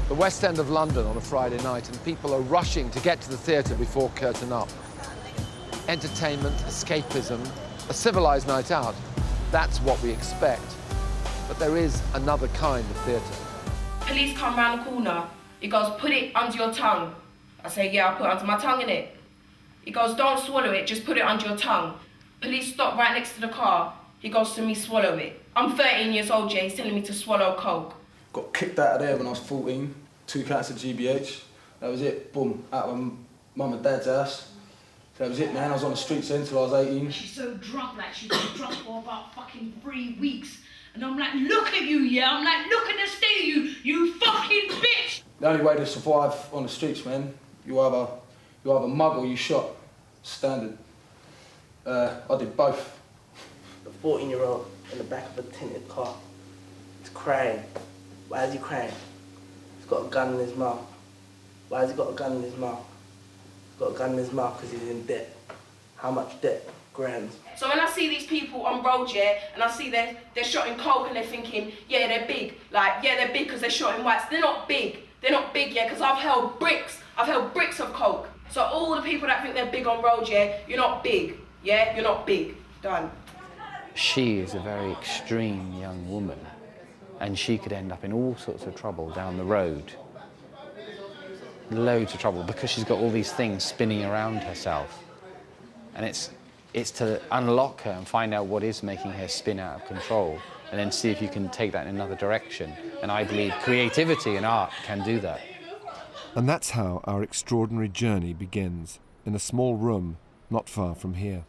The West End of London on a Friday night, and people are rushing to get to the theatre before curtain up. Entertainment, escapism, a civilised night out. That's what we expect. But there is another kind of theatre. Police come round the corner. He goes, put it under your tongue. I say, yeah, I'll put it under my tongue, innit? He goes, don't swallow it, just put it under your tongue. Police stop right next to the car. He goes to me, swallow it. I'm 13 years old, yeah, he's telling me to swallow coke. Got kicked out of there when I was 14, 2 counts of GBH. That was it, boom, out of mum and dad's house. That was it, man. I was on the streets then till I was 18. She's so drunk, like she's been drunk for about fucking 3 weeks. And I'm like, look at you, yeah? I'm like, look at the state of you, you fucking bitch! The only way to survive on the streets, man, you either mug or you shot. Standard. I did both. The 14-year-old in the back of a tinted car. He's crying. Why is he crying? He's got a gun in his mouth. Why has he got a gun in his mouth? He's got a gun in his mouth because he's in debt. How much debt? Grand. So when I see these people on road, yeah, and I see they're shotting coke and they're thinking, yeah, they're big. Like, yeah, they're big because they're shotting whites. They're not big. They're not big, yeah, because I've held bricks. I've held bricks of coke. So all the people that think they're big on road, yeah, you're not big. Yeah, you're not big. Done. She is a very extreme young woman, and she could end up in all sorts of trouble down the road. Loads of trouble, because she's got all these things spinning around herself. And it's to unlock her and find out what is making her spin out of control, and then see if you can take that in another direction. And I believe creativity and art can do that. And that's how our extraordinary journey begins, in a small room not far from here.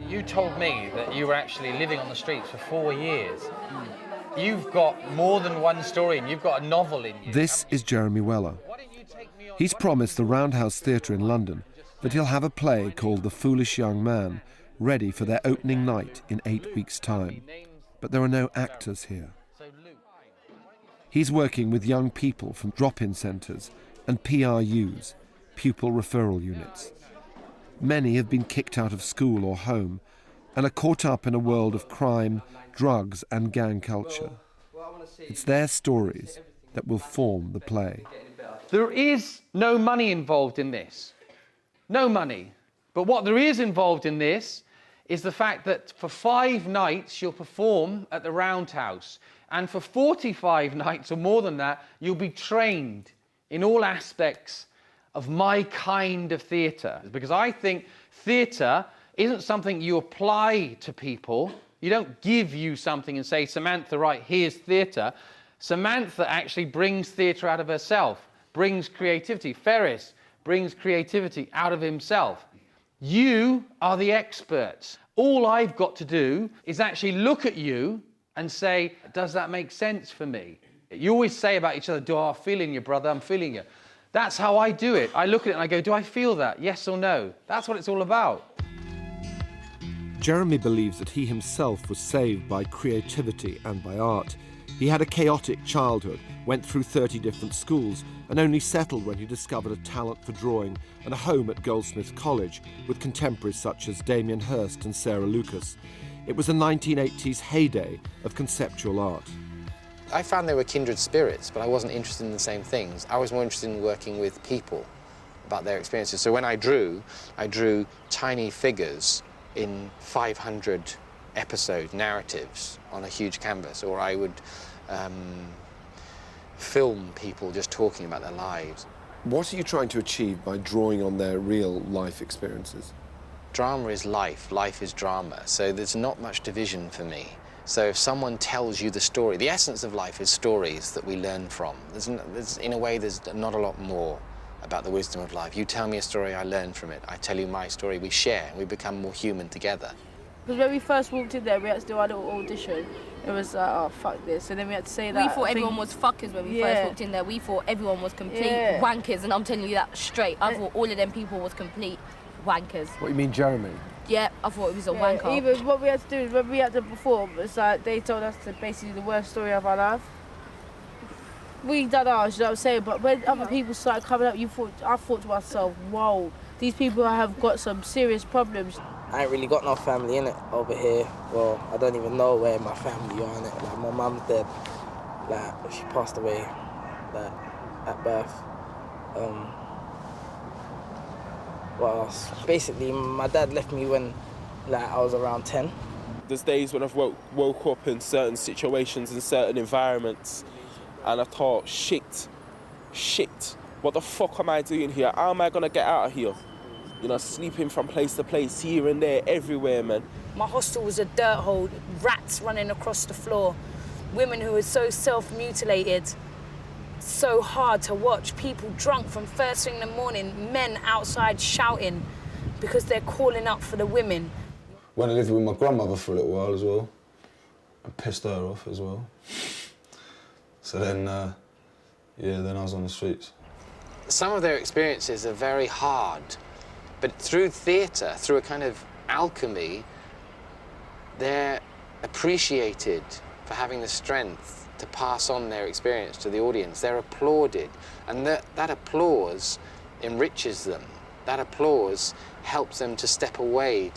You told me that you were actually living on the streets for 4 years. You've got more than one story, and you've got a novel in you. This is Jeremy Weller. He's promised the Roundhouse Theatre in London that he'll have a play called The Foolish Young Man ready for their opening night in 8 weeks' time. But there are no actors here. He's working with young people from drop-in centres and PRUs, pupil referral units. Many have been kicked out of school or home and are caught up in a world of crime, drugs and gang culture. It's their stories that will form the play. There is no money involved in this. No money. But what there is involved in this is the fact that for 5 nights you'll perform at the Roundhouse, and for 45 nights or more than that, you'll be trained in all aspects of my kind of theatre. Because I think theatre isn't something you apply to people. You don't give you something and say, Samantha, right, here's theatre. Samantha actually brings theatre out of herself, brings creativity. Ferris brings creativity out of himself. You are the experts. All I've got to do is actually look at you and say, does that make sense for me? You always say about each other, I'm feeling you, brother, I'm feeling you. That's how I do it. I look at it and I go, do I feel that? Yes or no? That's what it's all about. Jeremy believes that he himself was saved by creativity and by art. He had a chaotic childhood, went through 30 different schools, and only settled when he discovered a talent for drawing and a home at Goldsmiths College with contemporaries such as Damien Hirst and Sarah Lucas. It was the 1980s heyday of conceptual art. I found they were kindred spirits, but I wasn't interested in the same things. I was more interested in working with people, about their experiences. So when I drew tiny figures in 500 episode narratives on a huge canvas, or I would film people just talking about their lives. What are you trying to achieve by drawing on their real life experiences? Drama is life, life is drama, so there's not much division for me. So if someone tells you the story, the essence of life is stories that we learn from. In a way, there's not a lot more about the wisdom of life. You tell me a story, I learn from it. I tell you my story, we share, we become more human together. Because when we first walked in there, we had to do our little audition. It was like, oh, fuck this. And then we had to say that. We thought everyone was fuckers when we first walked in there. We thought everyone was complete wankers, and I'm telling you that straight. I thought all of them people was complete wankers. What, you mean Jeremy? Yeah, I thought it was a wanker. Even what we had to do is when we had to perform, it's like they told us to basically the worst story of our life. we done ours, you know what I'm saying? But when other people started coming up, I thought to myself, whoa, these people have got some serious problems. I ain't really got no family in it over here. Well, I don't even know where my family are in it. Like, my mum's dead. Like, she passed away, like, at birth. What else? Basically, my dad left me when, like, I was around 10. There's days when I've woke up in certain situations, in certain environments, and I thought, shit, what the fuck am I doing here? How am I gonna get out of here? You know, sleeping from place to place, here and there, everywhere, man. My hostel was a dirt hole, rats running across the floor, women who were so self-mutilated, so hard to watch, people drunk from first thing in the morning, men outside shouting because they're calling up for the women. Went and lived with my grandmother for a little while as well. I pissed her off as well. So then, then I was on the streets. Some of their experiences are very hard, but through theatre, through a kind of alchemy, they're appreciated for having the strength to pass on their experience to the audience. They're applauded, and that applause enriches them. That applause helps them to step away,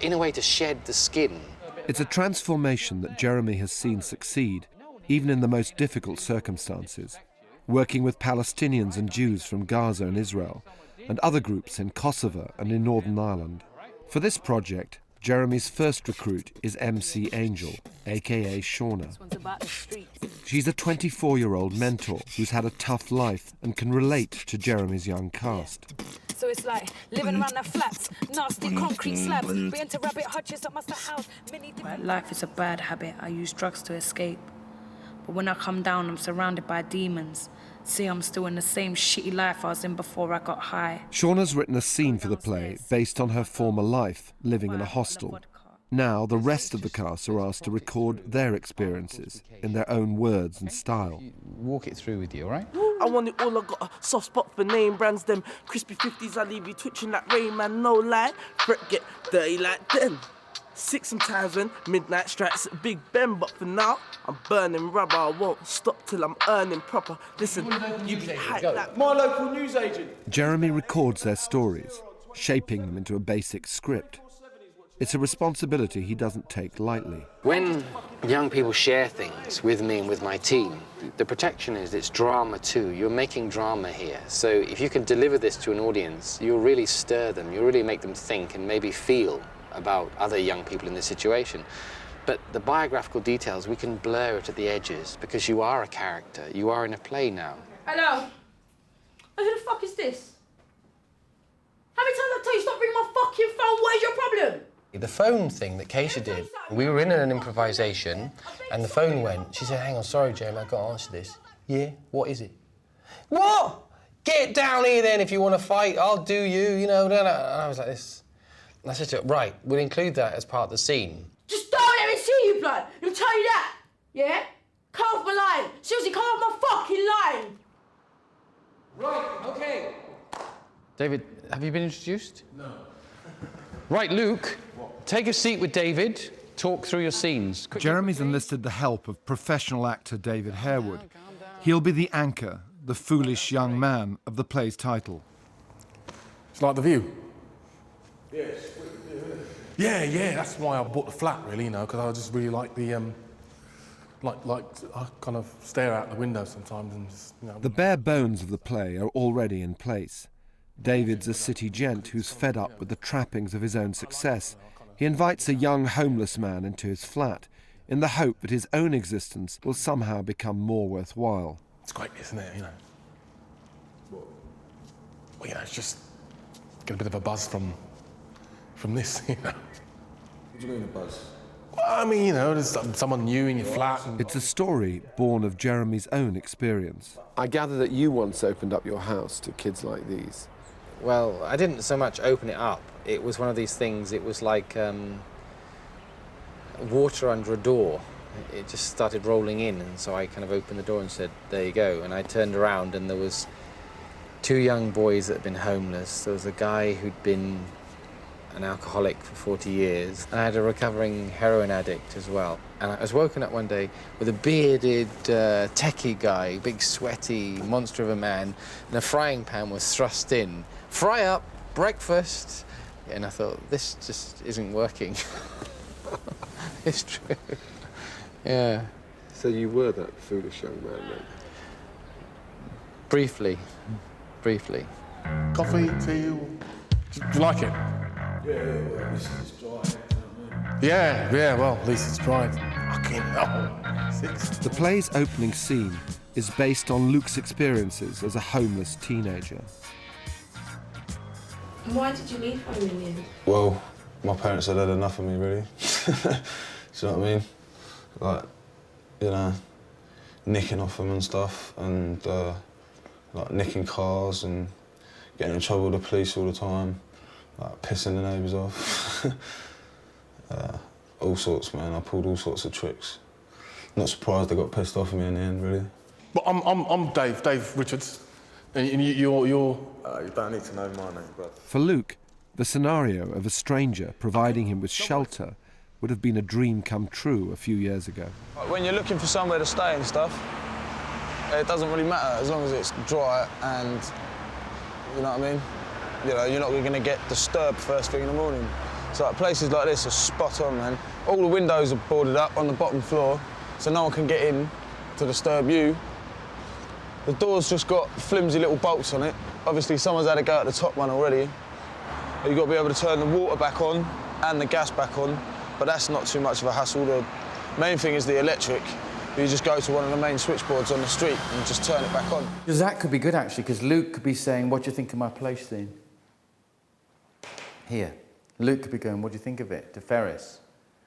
in a way to shed the skin. It's a transformation that Jeremy has seen succeed, even in the most difficult circumstances, working with Palestinians and Jews from Gaza and Israel, and other groups in Kosovo and in Northern Ireland. For this project, Jeremy's first recruit is MC Angel, aka Shauna. She's a 24-year-old mentor who's had a tough life and can relate to Jeremy's young cast. So it's like living around the flats, nasty concrete slabs, being to rabbit hutches at Master House. Life is a bad habit. I use drugs to escape. But when I come down, I'm surrounded by demons. See, I'm still in the same shitty life I was in before I got high. Shauna's written a scene for the play based on her former life, living in a hostel. Now, the rest of the cast are asked to record their experiences in their own words and style. Walk it through with you, all right? I want it all, I got a soft spot for name brands, them crispy 50s, I leave you twitching like Rain Man, no lie. Fret get dirty like them. Sick sometimes when midnight strikes at Big Ben, but for now, I'm burning rubber, I won't stop till I'm earning proper. Listen, you be hyped like my local newsagent. Jeremy records their stories, shaping them into a basic script. It's a responsibility he doesn't take lightly. When young people share things with me and with my team, the protection is it's drama too. You're making drama here. So if you can deliver this to an audience, you'll really stir them, you'll really make them think and maybe feel about other young people in this situation. But the biographical details, we can blur it at the edges because you are a character. You are in a play now. Hello? Who the fuck is this? How many times have I told you stop ringing my fucking phone? What is your problem? The phone thing that Keisha did, we were in an improvisation and the phone went. She said, hang on, sorry, Jeremy, I've got to answer this. Yeah, what is it? What? Get down here then if you want to fight, I'll do you, you know. And I was like this. And I said to her, right, we'll include that as part of the scene. Just don't let me see you, blood. I'll tell you that. Yeah? Come off my line. Seriously, come off my fucking line. Right, okay. David, have you been introduced? No. Right, Luke, take a seat with David. Talk through your scenes. Jeremy's enlisted the help of professional actor David Harewood. He'll be the anchor, the foolish young man of the play's title. It's like The View. Yeah, that's why I bought the flat, really, you know, because I just really like the, I kind of stare out the window sometimes and just, you know. The bare bones of the play are already in place. David's a city gent who's fed up with the trappings of his own success. He invites a young homeless man into his flat in the hope that his own existence will somehow become more worthwhile. It's great, isn't it, you know? Well, you know, it's just get a bit of a buzz from this, you know. What do you mean a buzz? Well, I mean, you know, there's someone new in your flat. It's a story born of Jeremy's own experience. I gather that you once opened up your house to kids like these. Well, I didn't so much open it up. It was one of these things, it was like water under a door. It just started rolling in, and so I kind of opened the door and said, there you go. And I turned around and there was 2 young boys that had been homeless. There was a guy who'd been an alcoholic for 40 years, and I had a recovering heroin addict as well. And I was woken up one day with a bearded, techie guy, big sweaty monster of a man, and a frying pan was thrust in. Fry up, breakfast. And I thought, this just isn't working. It's true. Yeah. So you were that foolish young man then? Briefly. Coffee, tea, do you like it? Yeah, well, at least it's dry. Yeah, well, at least it's dry. Fucking hell. The play's opening scene is based on Luke's experiences as a homeless teenager. Why did you leave home in the end? Well, my parents had had enough of me, really. Do you know what I mean? Like, you know, nicking off them and stuff, and like nicking cars and getting in trouble with the police all the time, like pissing the neighbours off. All sorts, man. I pulled all sorts of tricks. Not surprised they got pissed off at me in the end, really. But I'm Dave Richards, and you're you don't need to know my name, brother. For Luke, the scenario of a stranger providing him with shelter would have been a dream come true a few years ago. When you're looking for somewhere to stay and stuff, it doesn't really matter as long as it's dry and, you know what I mean? You know, you're not going to get disturbed first thing in the morning. So like, places like this are spot on, man. All the windows are boarded up on the bottom floor, so no one can get in to disturb you. The door's just got flimsy little bolts on it. Obviously, someone's had to go at the top one already. You've got to be able to turn the water back on and the gas back on, but that's not too much of a hassle. The main thing is the electric. You just go to one of the main switchboards on the street and just turn it back on. Because that could be good, actually, because Luke could be saying, what do you think of my place scene? Here. Luke could be going, what do you think of it? To Ferris.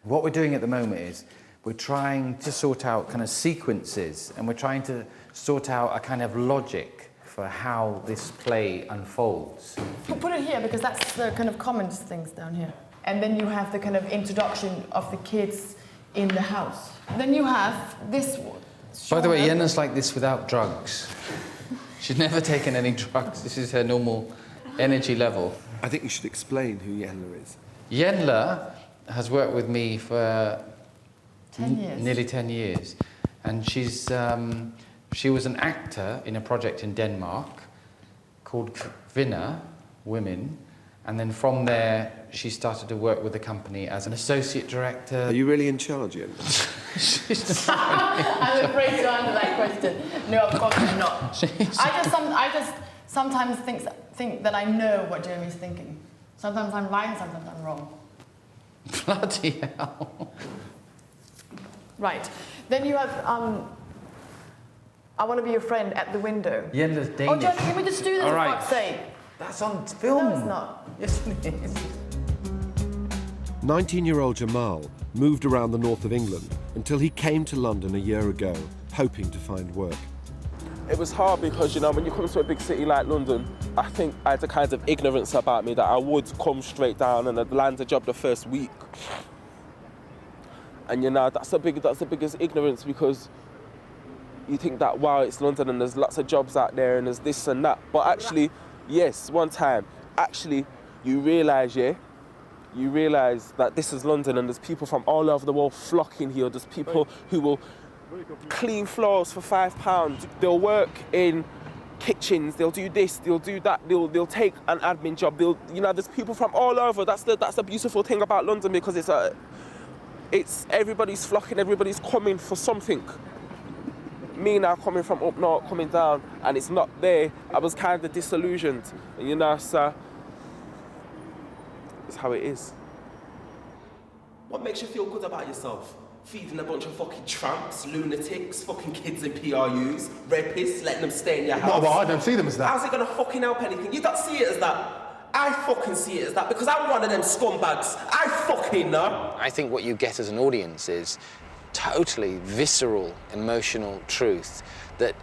What we're doing at the moment is we're trying to sort out kind of sequences, and we're trying to sort out a kind of logic for how this play unfolds. We'll put it here because that's the kind of common things down here. And then you have the kind of introduction of the kids in the house. Then you have this one. By the way, Yenna's like this without drugs. She's never taken any drugs. This is her normal energy level. I think you should explain who Yenla is. Yenla has worked with me for 10 years. Nearly 10 years. And she's, she was an actor in a project in Denmark called Kvinner, Women. And then from there, she started to work with the company as an associate director. Are you really in charge, Yenla? I'm afraid to answer that question. No, of course I'm not. I just sometimes think that I know what Jeremy's thinking. Sometimes I'm right, sometimes I'm wrong. Bloody hell. Right. Then you have, I want to be your friend at the window. Yenla's Danish. Oh, Jeremy, can we just do this for fuck's sake? That's on film. No, it's not. Yes, it is. 19-year-old Jamal moved around the north of England until he came to London a year ago, hoping to find work. It was hard because, you know, when you come to a big city like London, I think I had a kind of ignorance about me that I would come straight down and I'd land a job the first week. And, you know, that's the biggest ignorance, because you think that, wow, it's London and there's lots of jobs out there and there's this and that. But actually, yes, one time, actually, you realise that this is London and there's people from all over the world flocking here. There's people who will clean floors for £5. They'll work in kitchens, they'll do this, they'll do that, they'll take an admin job. There's people from all over. That's the beautiful thing about London, because it's everybody's flocking, everybody's coming for something. Me now coming from up north, coming down, and it's not there. I was kind of disillusioned, so it's how it is. What makes you feel good about yourself? Feeding a bunch of fucking tramps, lunatics, fucking kids in PRUs, rapists, letting them stay in your house. Well, I don't see them as that. How's it gonna fucking help anything? You don't see it as that. I fucking see it as that, because I'm one of them scumbags. I fucking know. I think what you get as an audience is totally visceral, emotional truth that,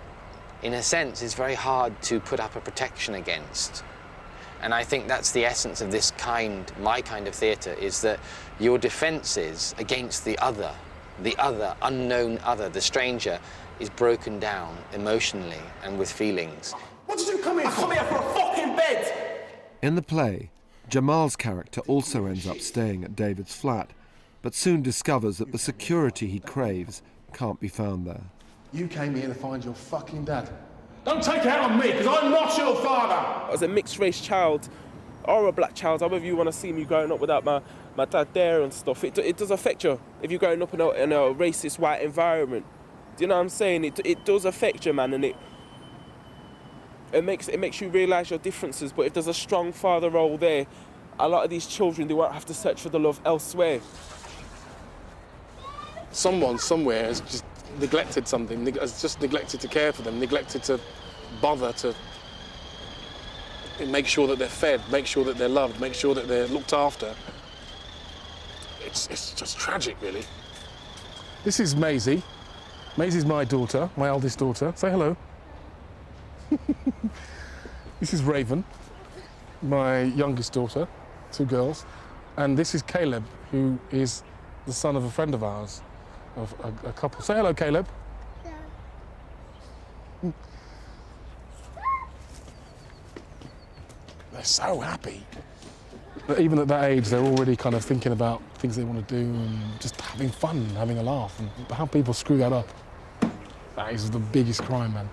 in a sense, is very hard to put up a protection against. And I think that's the essence of this my kind of theatre, is that your defences against the other, unknown other, the stranger, is broken down emotionally and with feelings. What did you come here for? I come here for a fucking bed! In the play, Jamal's character also ends up staying at David's flat, but soon discovers that the security he craves can't be found there. You came here to find your fucking dad. Don't take it out on me, because I'm not your father! As a mixed-race child, or a black child, however you want to see me growing up without my dad there and stuff, it does affect you if you're growing up in a racist white environment. Do you know what I'm saying? It does affect you, man, and it makes you realise your differences. But if there's a strong father role there, a lot of these children, they won't have to search for the love elsewhere. Someone somewhere has just neglected something, has just neglected to care for them, neglected to bother to make sure that they're fed, make sure that they're loved, make sure that they're looked after. It's just tragic, really. This is Maisie. Maisie's my daughter, my eldest daughter. Say hello. This is Raven, my youngest daughter, 2 girls. And this is Caleb, who is the son of a friend of ours, of a couple. Say hello, Caleb. Yeah. They're so happy. But even at that age, they're already kind of thinking about things they want to do and just having fun, having a laugh. And how people screw that up, that is the biggest crime, man.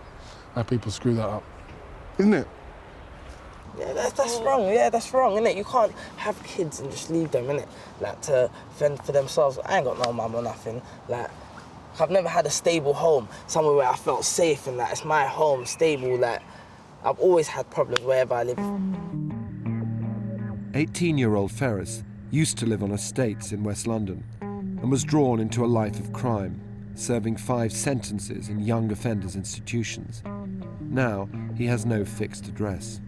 How people screw that up. Isn't it? Yeah, that's wrong. Yeah, that's wrong, innit? You can't have kids and just leave them, innit? Like, to fend for themselves. I ain't got no mum or nothing. Like, I've never had a stable home, somewhere where I felt safe and that it's my home, stable. Like, I've always had problems wherever I live. 18-year-old Ferris used to live on estates in West London and was drawn into a life of crime, serving 5 sentences in young offenders institutions. Now, he has no fixed address.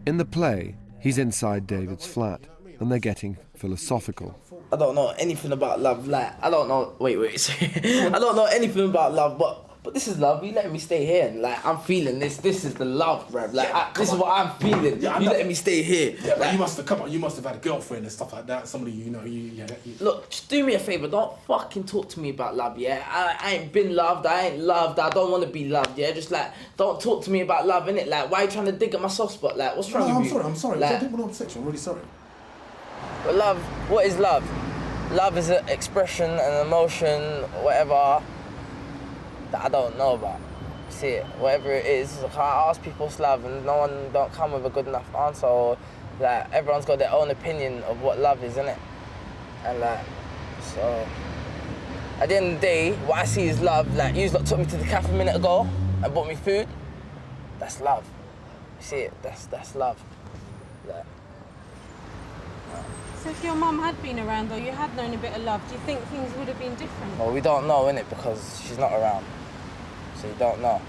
In the play, he's inside David's flat, and they're getting philosophical. I don't know anything about love. Like, I don't know. Wait. I don't know anything about love, but this is love. You letting me stay here, and like I'm feeling this. This is the love, bruv. Like this is what I'm feeling. Yeah, you letting me stay here. Yeah, but you must have come on. You must have had a girlfriend and stuff like that. Somebody you know. Look, just do me a favor. Don't fucking talk to me about love. Yeah, I ain't been loved. I ain't loved. I don't want to be loved. Yeah, just like don't talk to me about love, innit? Like, why are you trying to dig at my soft spot? Like, what's wrong with you? I'm sorry. Like, I didn't want to upset you. I'm really sorry. But love, what is love? Love is an expression, an emotion, whatever, that I don't know about. See it, whatever it is. I ask people what's love and no one don't come with a good enough answer, or like everyone's got their own opinion of what love is, innit? And like, so at the end of the day, what I see is love. Like, you lot took me to the cafe a minute ago and bought me food. That's love. You see it, that's love. Like, So if your mum had been around or you had known a bit of love, do you think things would have been different? well, we don't know, innit, because she's not around. So you don't know.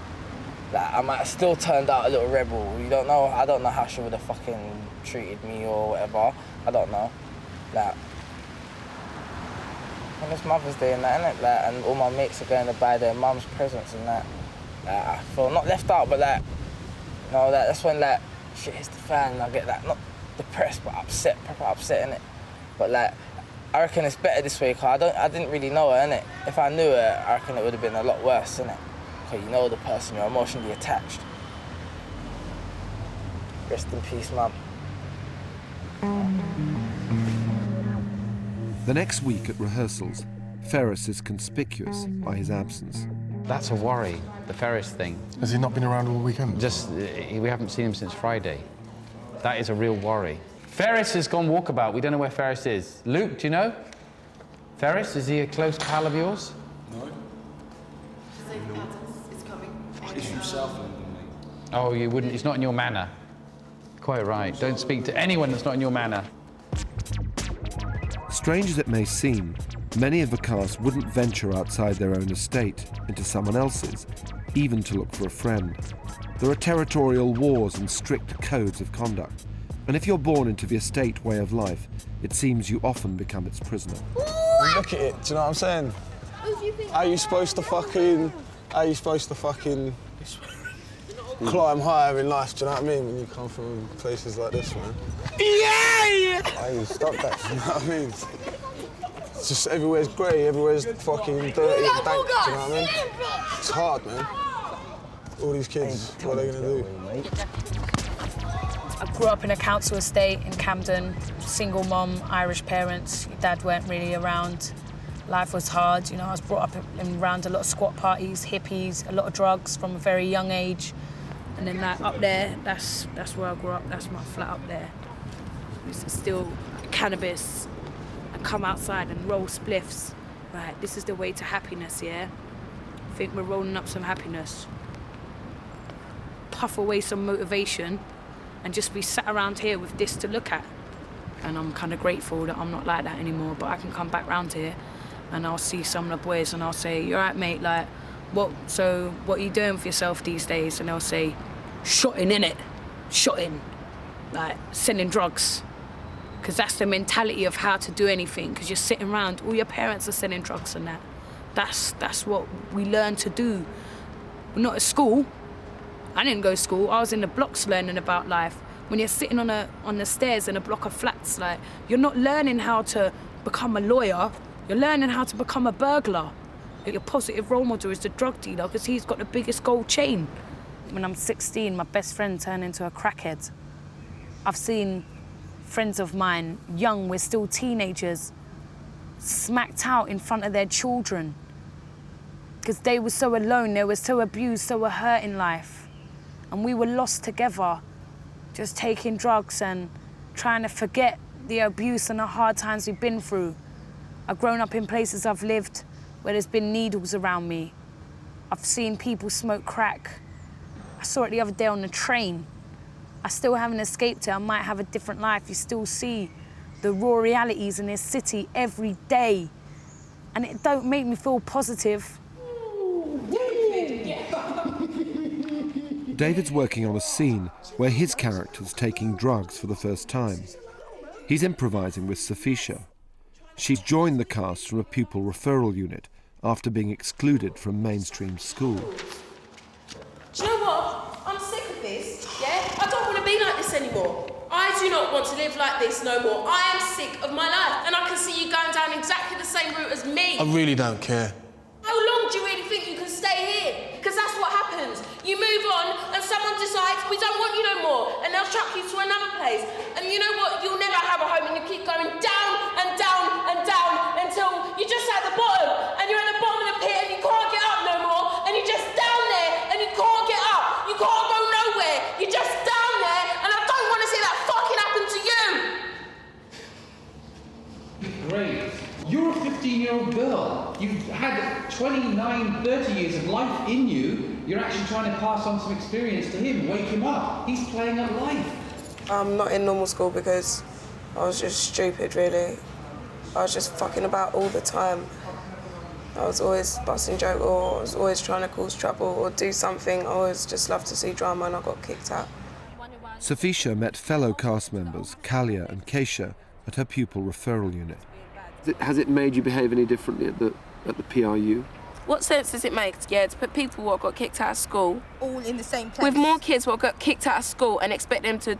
Like, I might have still turned out a little rebel. You don't know. I don't know how she would have fucking treated me or whatever. I don't know. Like, and it's Mother's Day and that, innit? Like, and all my mates are going to buy their mum's presents and that. Like, I feel not left out, but like, you know, like, that's when like shit hits the fan and I get like not depressed but upset, proper upset, innit? But like, I reckon it's better this way, cause I didn't really know her, innit? If I knew her, I reckon it would have been a lot worse, innit? Cause you know the person, you're emotionally attached. Rest in peace, mum. The next week at rehearsals, Ferris is conspicuous by his absence. That's a worry, the Ferris thing. Has he not been around all weekend? We haven't seen him since Friday. That is a real worry. Ferris has gone walkabout. We don't know where Ferris is. Luke, do you know? Ferris, is he a close pal of yours? No. It's coming. He's from South London, mate. Oh, you wouldn't, he's not in your manor. Quite right. Don't speak to anyone that's not in your manor. Strange as it may seem, many of the cast wouldn't venture outside their own estate into someone else's, even to look for a friend. There are territorial wars and strict codes of conduct, and if you're born into the estate way of life, it seems you often become its prisoner. Look at it, do you know what I'm saying? Are you supposed to fucking climb higher in life, do you know what I mean, when you come from places like this, man? Yeah! Hey, stop that, do you know what I mean? It's just everywhere's grey, everywhere's fucking dirty and dank, do you know what I mean? It's hard, man. All these kids, what are they gonna do? I grew up in a council estate in Camden, single mom, Irish parents. Your dad weren't really around. Life was hard, you know, I was brought up around a lot of squat parties, hippies, a lot of drugs from a very young age. And then like up there, that's where I grew up, that's my flat up there. This is still cannabis. I come outside and roll spliffs. Right, this is the way to happiness, yeah? I think we're rolling up some happiness. Puff away some motivation and just be sat around here with this to look at. And I'm kind of grateful that I'm not like that anymore, but I can come back round here and I'll see some of the boys and I'll say, "You all right, mate? Like, what are you doing for yourself these days?" And they'll say, "Shotting, innit? Shotting." Like, selling drugs. Because that's the mentality of how to do anything, because you're sitting around, all your parents are selling drugs and that. That's what we learn to do. We're not at school. I didn't go to school. I was in the blocks learning about life. When you're sitting on the stairs in a block of flats, like, you're not learning how to become a lawyer. You're learning how to become a burglar. Your positive role model is the drug dealer because he's got the biggest gold chain. When I'm 16, my best friend turned into a crackhead. I've seen friends of mine, young, we're still teenagers, smacked out in front of their children because they were so alone, they were so abused, so were hurt in life. And we were lost together, just taking drugs and trying to forget the abuse and the hard times we've been through. I've grown up in places I've lived where there's been needles around me. I've seen people smoke crack. I saw it the other day on the train. I still haven't escaped it. I might have a different life. You still see the raw realities in this city every day. And it don't make me feel positive. David's working on a scene where his character's taking drugs for the first time. He's improvising with Safisha. She's joined the cast from a pupil referral unit after being excluded from mainstream school. Do you know what? I'm sick of this, yeah? I don't want to be like this anymore. I do not want to live like this no more. I am sick of my life, and I can see you going down exactly the same route as me. I really don't care. How long do you really think you can stay here? Because that's what happens. You move on, and someone decides, we don't want you no more, and they'll chuck you to another place. And you know what? You'll never have a home, and you keep going down and down and down until you're just at the bottom, and you're at the bottom of the pit, and you can't get up no more, and you're just down there, and you can't get up. You can't go nowhere. You're just down there, and I don't want to see that fucking happen to you. Great. You're a 15-year-old girl. You've had 29, 30 years of life in you. You're actually trying to pass on some experience to him, wake him up. He's playing at life. I'm not in normal school because I was just stupid, really. I was just fucking about all the time. I was always busting joke, or I was always trying to cause trouble or do something. I always just loved to see drama, and I got kicked out. Safisha met fellow cast members, Kalia and Keisha, at her pupil referral unit. Has it made you behave any differently at the PRU? What sense does it make, yeah, to put people who got kicked out of school all in the same place with more kids who got kicked out of school and expect them to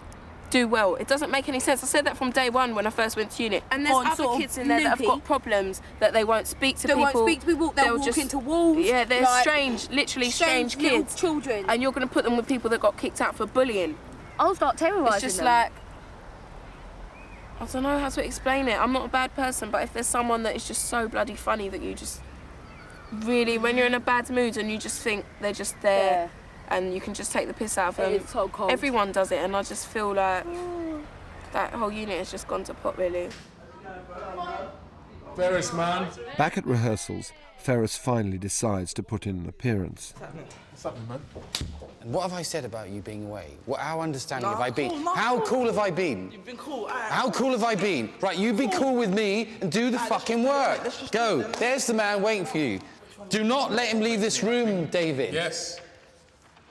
do well? It doesn't make any sense. I said that from day one when I first went to unit. And there's other kids in there that have got problems that they won't speak to people. They won't speak to people, they'll walk into walls. Yeah, they're like, strange, literally strange kids. Children. And you're going to put them with people that got kicked out for bullying. I'll start terrorising It's just them. like, I don't know how to explain it. I'm not a bad person, but if there's someone that is just so bloody funny that you just really, when you're in a bad mood and you just think they're just there and you can just take the piss out of them. It's so cold. Everyone does it, and I just feel like that whole unit has just gone to pot, really. Ferris, man. Back at rehearsals, Ferris finally decides to put in an appearance. What's happening, man? And what have I said about you being away? How understanding have I been? How cool have I been? You've been cool. How cool have I been? Right, you be cool with me and do the fucking work. Go. There's the man waiting for you. Do not let him leave this room, David. Yes.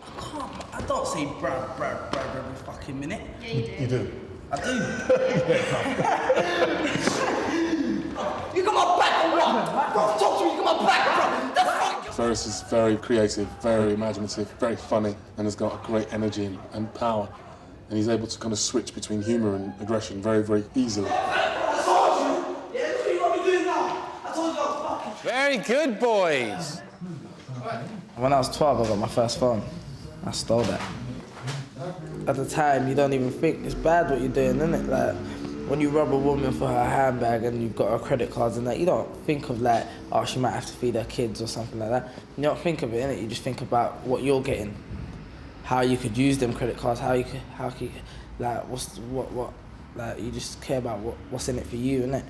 I don't say bruh every fucking minute. Yeah, you do. I do. You got my back or what? Bro, talk to me, you got my back, bro. The fuck? Ferris is very creative, very imaginative, very funny, and has got a great energy and power. And he's able to kind of switch between humour and aggression very, very easily. I told you! Yeah, look what you got me doing now. I told you I was fucking... Very good, boys. When I was 12, I got my first phone. I stole that. at the time, you don't even think it's bad what you're doing, innit? Like, when you rob a woman for her handbag and you've got her credit cards and that, you don't think of like, oh, she might have to feed her kids or something like that. You don't think of it, innit? You just think about what you're getting, how you could use them credit cards, how you, like, like, you just care about what's in it for you, innit?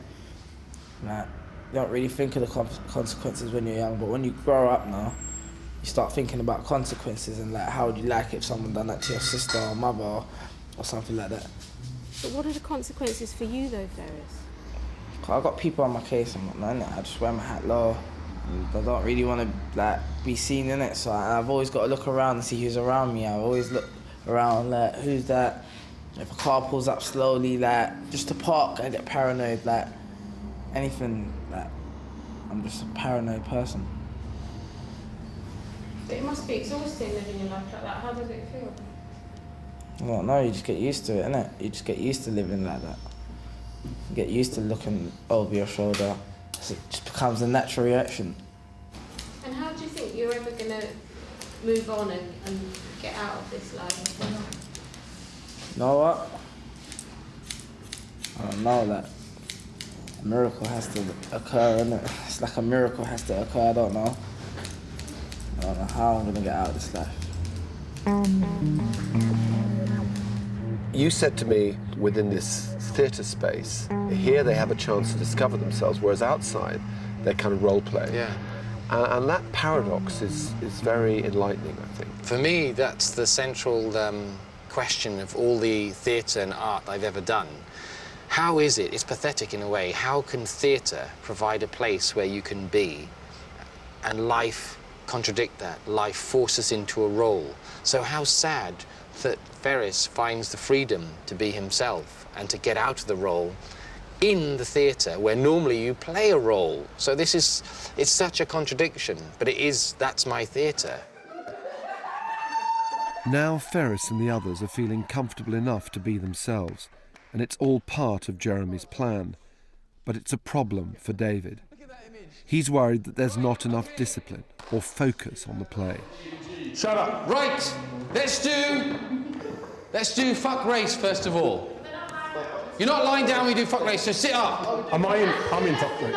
Like, you don't really think of the consequences when you're young, but when you grow up now, you start thinking about consequences and like, how would you like it if someone done that to your sister or mother or something like that. But what are the consequences for you though, Ferris? I got people on my case and whatnot, innit? I just wear my hat low. I don't really want to like be seen in it, so I've always got to look around and see who's around me. I always look around like, who's that? If a car pulls up slowly, like, just to park, I get paranoid, like, anything, like, I'm just a paranoid person. It must be exhausting living your life like that. How does it feel? I don't know, you just get used to it, innit? You just get used to living like that. You get used to looking over your shoulder. It just becomes a natural reaction. And how do you think you're ever going to move on and get out of this life? You know what? I don't know, that a miracle has to occur, innit? It's like a miracle has to occur, I don't know. I don't know how I'm gonna get out of this life. You said to me, within this theatre space, here they have a chance to discover themselves, whereas outside, they're kind of role-playing. Yeah. And that paradox is very enlightening, I think. For me, that's the central question of all the theatre and art I've ever done. How is it? It's pathetic in a way. How can theatre provide a place where you can be and life contradict that? Life forces into a role. So how sad that Ferris finds the freedom to be himself and to get out of the role in the theatre where normally you play a role. So it's such a contradiction, but that's my theatre. Now Ferris and the others are feeling comfortable enough to be themselves, and it's all part of Jeremy's plan. But it's a problem for David. He's worried that there's not enough discipline or focus on the play. Shut up. Right, let's do fuck race first of all. You're not lying down when you do fuck race, so sit up. I'm in fuck race.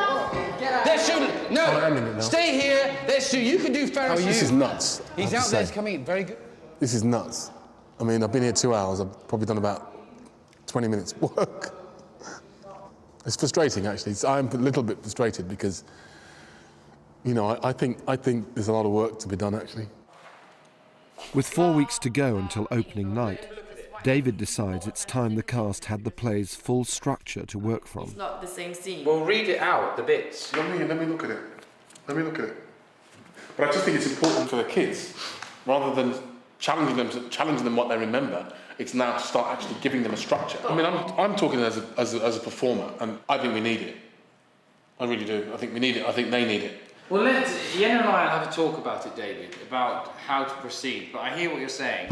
Let's do, no, I'm in it now. Stay here, let's do, you can do Ferris. This is nuts. He's out there, he's coming in, very good. This is nuts. I mean, I've been here 2 hours, I've probably done about 20 minutes work. It's frustrating, actually. I'm a little bit frustrated because, you know, I think there's a lot of work to be done, actually. With 4 weeks to go until opening night, David decides it's time the cast had the play's full structure to work from. It's not the same scene. Well, read it out, the bits. Let me look at it. But I just think it's important for the kids, rather than challenging them what they remember. It's now to start actually giving them a structure. I mean, I'm talking as a performer, and I think we need it. I really do. I think we need it. I think they need it. Well, Yen and I will have a talk about it, David, about how to proceed, but I hear what you're saying.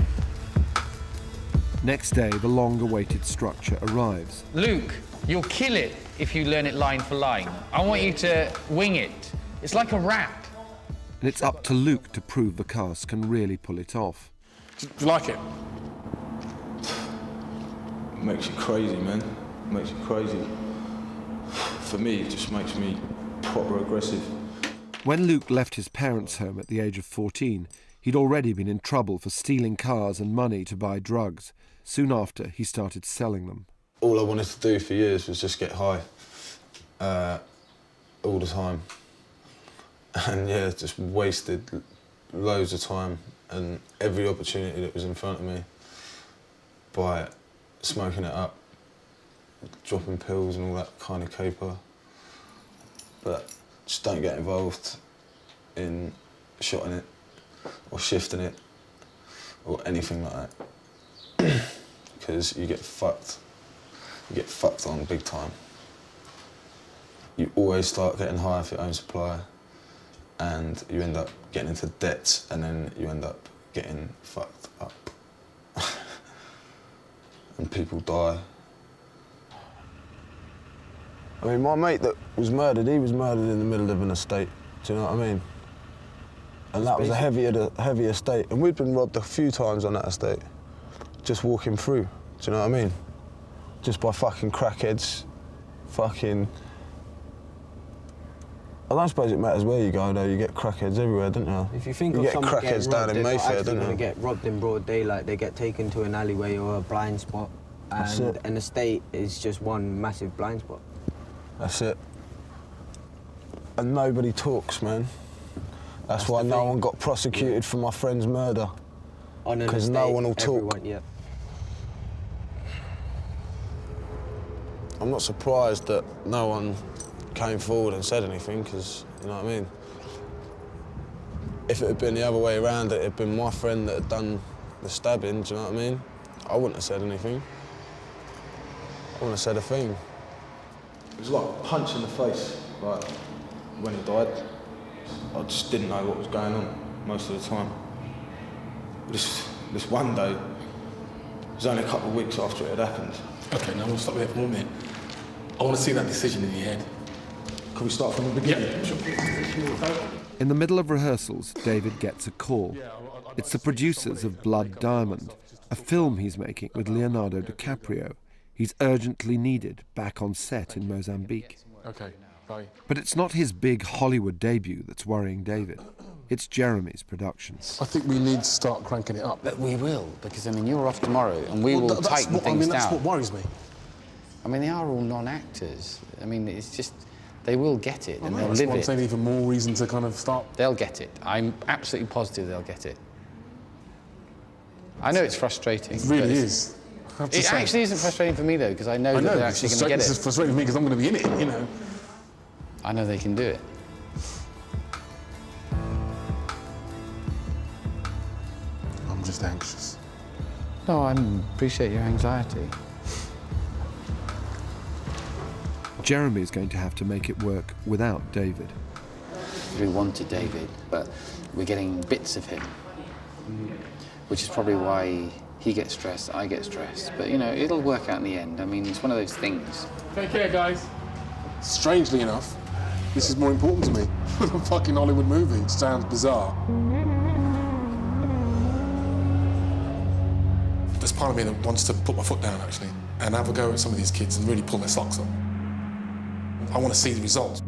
Next day, the long-awaited structure arrives. Luke, you'll kill it if you learn it line for line. I want you to wing it. It's like a rap. And it's up to Luke to prove the cast can really pull it off. Do you like it? Makes you crazy, man. Makes you crazy. For me, it just makes me proper aggressive. When Luke left his parents' home at the age of 14, he'd already been in trouble for stealing cars and money to buy drugs. Soon after, he started selling them. All I wanted to do for years was just get high, all the time. And yeah, just wasted loads of time and every opportunity that was in front of me by smoking it up, dropping pills and all that kind of caper. But just don't get involved in shotting it or shifting it or anything like that. Because you get fucked. You get fucked on big time. You always start getting high off your own supply and you end up getting into debt and then you end up getting fucked up. And people die. I mean, my mate that was murdered, he was murdered in the middle of an estate. Do you know what I mean? And that was a heavy estate. And we'd been robbed a few times on that estate. just walking through. Do you know what I mean? Just by fucking crackheads, fucking... I don't suppose it matters where you go, though. You get crackheads everywhere, don't you? If you think you of get someone crackheads down in Mayfair, don't they you? get robbed in broad daylight, they get taken to an alleyway or a blind spot, and an estate is just one massive blind spot. That's it. And nobody talks, man. That's why no one got prosecuted for my friend's murder. Because no one will talk. Yeah. I'm not surprised that no one came forward and said anything, because, you know what I mean? If it had been the other way around, it had been my friend that had done the stabbing, do you know what I mean? I wouldn't have said anything. I wouldn't have said a thing. It was like a punch in the face. Like, when he died, I just didn't know what was going on most of the time. This one day, it was only a couple of weeks after it had happened. Okay, now we'll stop there for a minute. I want to see that decision in your head. Can we start from the beginning? Yeah, sure. In the middle of rehearsals, David gets a call. It's the producers of Blood Diamond, a film he's making with Leonardo DiCaprio. He's urgently needed back on set in Mozambique. Okay, bye. But it's not his big Hollywood debut that's worrying David. It's Jeremy's production. I think we need to start cranking it up. But we will, because, I mean, you're off tomorrow and we will tighten things down. That's what worries me. I mean, they are all non-actors. I mean, it's just, they will get it and they'll live it. That's saying even more reason to kind of start. They'll get it. I'm absolutely positive they'll get it. I know it's frustrating. It really is. It actually isn't frustrating for me, though, because I know that they're actually going to get it. This is frustrating for me because I'm going to be in it, you know. I know they can do it. I'm just anxious. No, I appreciate your anxiety. Jeremy's going to have to make it work without David. We wanted David, but we're getting bits of him, which is probably why he gets stressed, I get stressed. But, you know, it'll work out in the end. I mean, it's one of those things. Take care, guys. Strangely enough, this is more important to me than a fucking Hollywood movie. It sounds bizarre. There's part of me that wants to put my foot down, actually, and have a go at some of these kids and really pull their socks up. I want to see the results.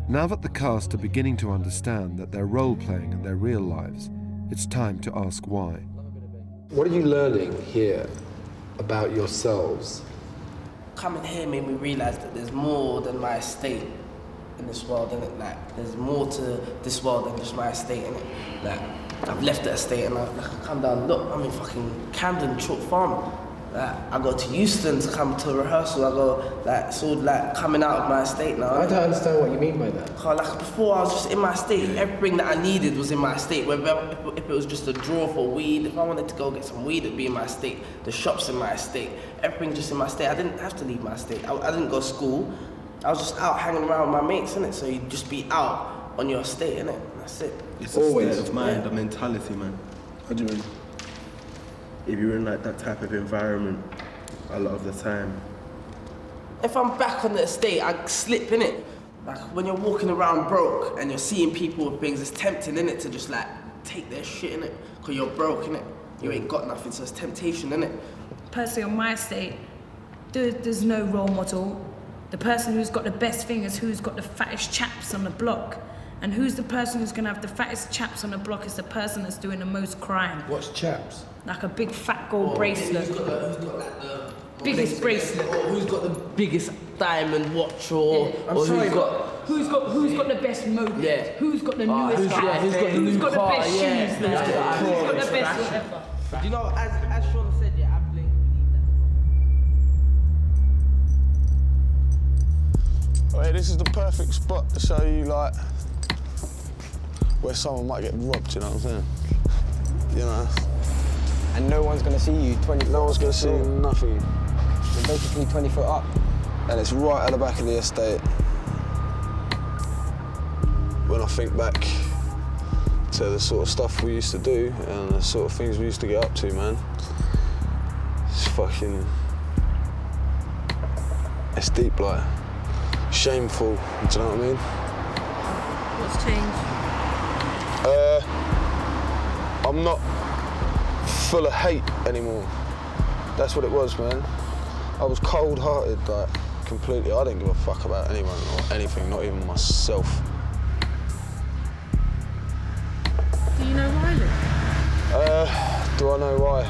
Now that the cast are beginning to understand that they're role-playing in their real lives, it's time to ask why. What are you learning here about yourselves? Coming here made me realise that there's more than my estate in this world, innit? Like, there's more to this world than just my estate, innit? Like, I've left the estate and I come down, look, I'm in fucking Camden, Chalk Farm. Like, I go to Euston to come to rehearsal. I go, like, it's all like coming out of my estate now. I don't understand what you mean by that. Like, before I was just in my estate, everything that I needed was in my estate. Whether if it was just a drawer for weed, if I wanted to go get some weed, it'd be in my estate. The shops in my estate, everything just in my estate. I didn't have to leave my estate. I didn't go to school. I was just out hanging around with my mates, innit? So you'd just be out on your estate, innit? That's it. It's a state of mind, a mentality, man. What do you mean? If you're in like that type of environment a lot of the time. If I'm back on the estate, I slip, innit? Like when you're walking around broke and you're seeing people with things, it's tempting, innit, to just like take their shit, innit? Because you're broke, innit? You ain't got nothing, so it's temptation, innit? Personally, on my estate, there's no role model. The person who's got the best thing is who's got the fattest chaps on the block. And who's the person who's gonna have the fattest chaps on the block is the person that's doing the most crime. What's chaps? Like a big fat gold bracelet. Who's got like the biggest bracelet? Or who's got the biggest diamond watch, or who's got the best moped? Yeah. Who's got the newest car? Who's got the new got car? the best shoes? Yeah. Who's got the best whatever? Do you know, as Sean said, yeah, I believe that. Wait, this is the perfect spot to show you, like, where someone might get robbed, you know what I'm saying? You know? And no one's going to see you 20 foot. No one's going to see nothing. You're basically 20 foot up. And it's right at the back of the estate. When I think back to the sort of stuff we used to do and the sort of things we used to get up to, man, it's fucking... It's deep, like. shameful, do you know what I mean? What's changed? I'm not full of hate anymore. That's what it was, man. I was cold-hearted, like, completely. I didn't give a fuck about anyone or anything, not even myself. Do you know why, Luke? Do I know why?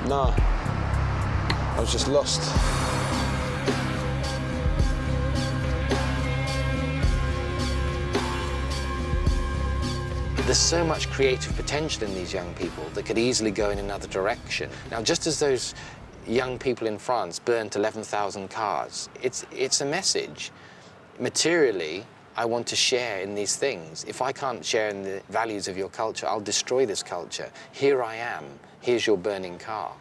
Nah. I was just lost. There's so much creative potential in these young people that could easily go in another direction. Now, just as those young people in France burnt 11,000 cars, it's a message. Materially, I want to share in these things. If I can't share in the values of your culture, I'll destroy this culture. Here I am, here's your burning car.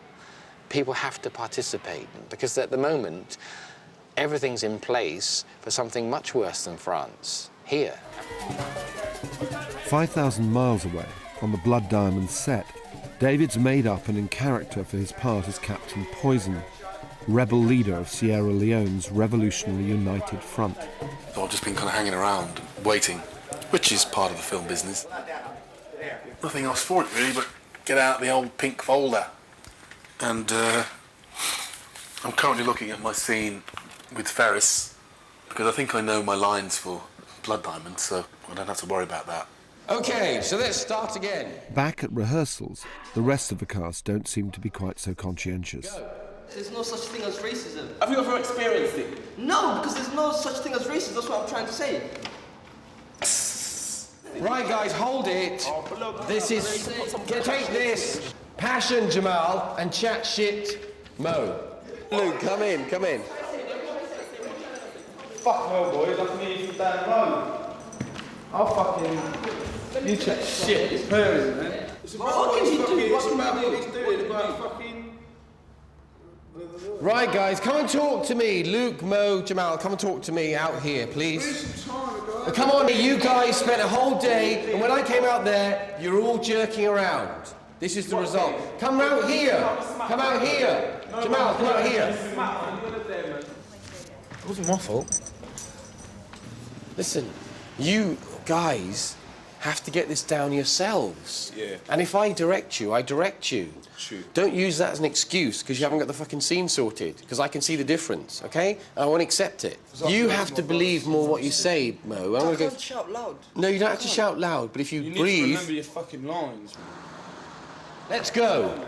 People have to participate, because at the moment, everything's in place for something much worse than France, here. 5,000 miles away, on the Blood Diamond set, David's made up and in character for his part as Captain Poison, rebel leader of Sierra Leone's Revolutionary United Front. So I've just been kind of hanging around, waiting, which is part of the film business. Nothing else for it, really, but get out the old pink folder. And I'm currently looking at my scene with Ferris, because I think I know my lines for Blood Diamond, so I don't have to worry about that. OK, so let's start again. Back at rehearsals, the rest of the cast don't seem to be quite so conscientious. There's no such thing as racism. Have you ever experienced it? No, because there's no such thing as racism. That's what I'm trying to say. Right, guys, hold it. This is... Take this. Passion, Jamal, and chat shit, Mo. Luke, come in, come in. Fuck no, boys. I can hear you from down the road. I'll fucking... You chat shit. It's her, isn't it? It's about what he's doing. It's about what he's doing. About fucking... Right, guys, come and talk to me. Luke, Mo, Jamal, come and talk to me out here, please. Come on, you guys spent a whole day, and when I came out there, you're all jerking around. This is the result. Come out here. Come out here. Jamal, come out here. It wasn't my fault. Listen, you guys have to get this down yourselves. Yeah. And if I direct you, I direct you. True. Don't use that as an excuse because you haven't got the fucking scene sorted, because I can see the difference, OK? And I won't accept it. You have to believe more what you say, Mo. I can't shout loud. No, you don't have to shout loud, but if you need breathe... to remember your fucking lines. Let's go.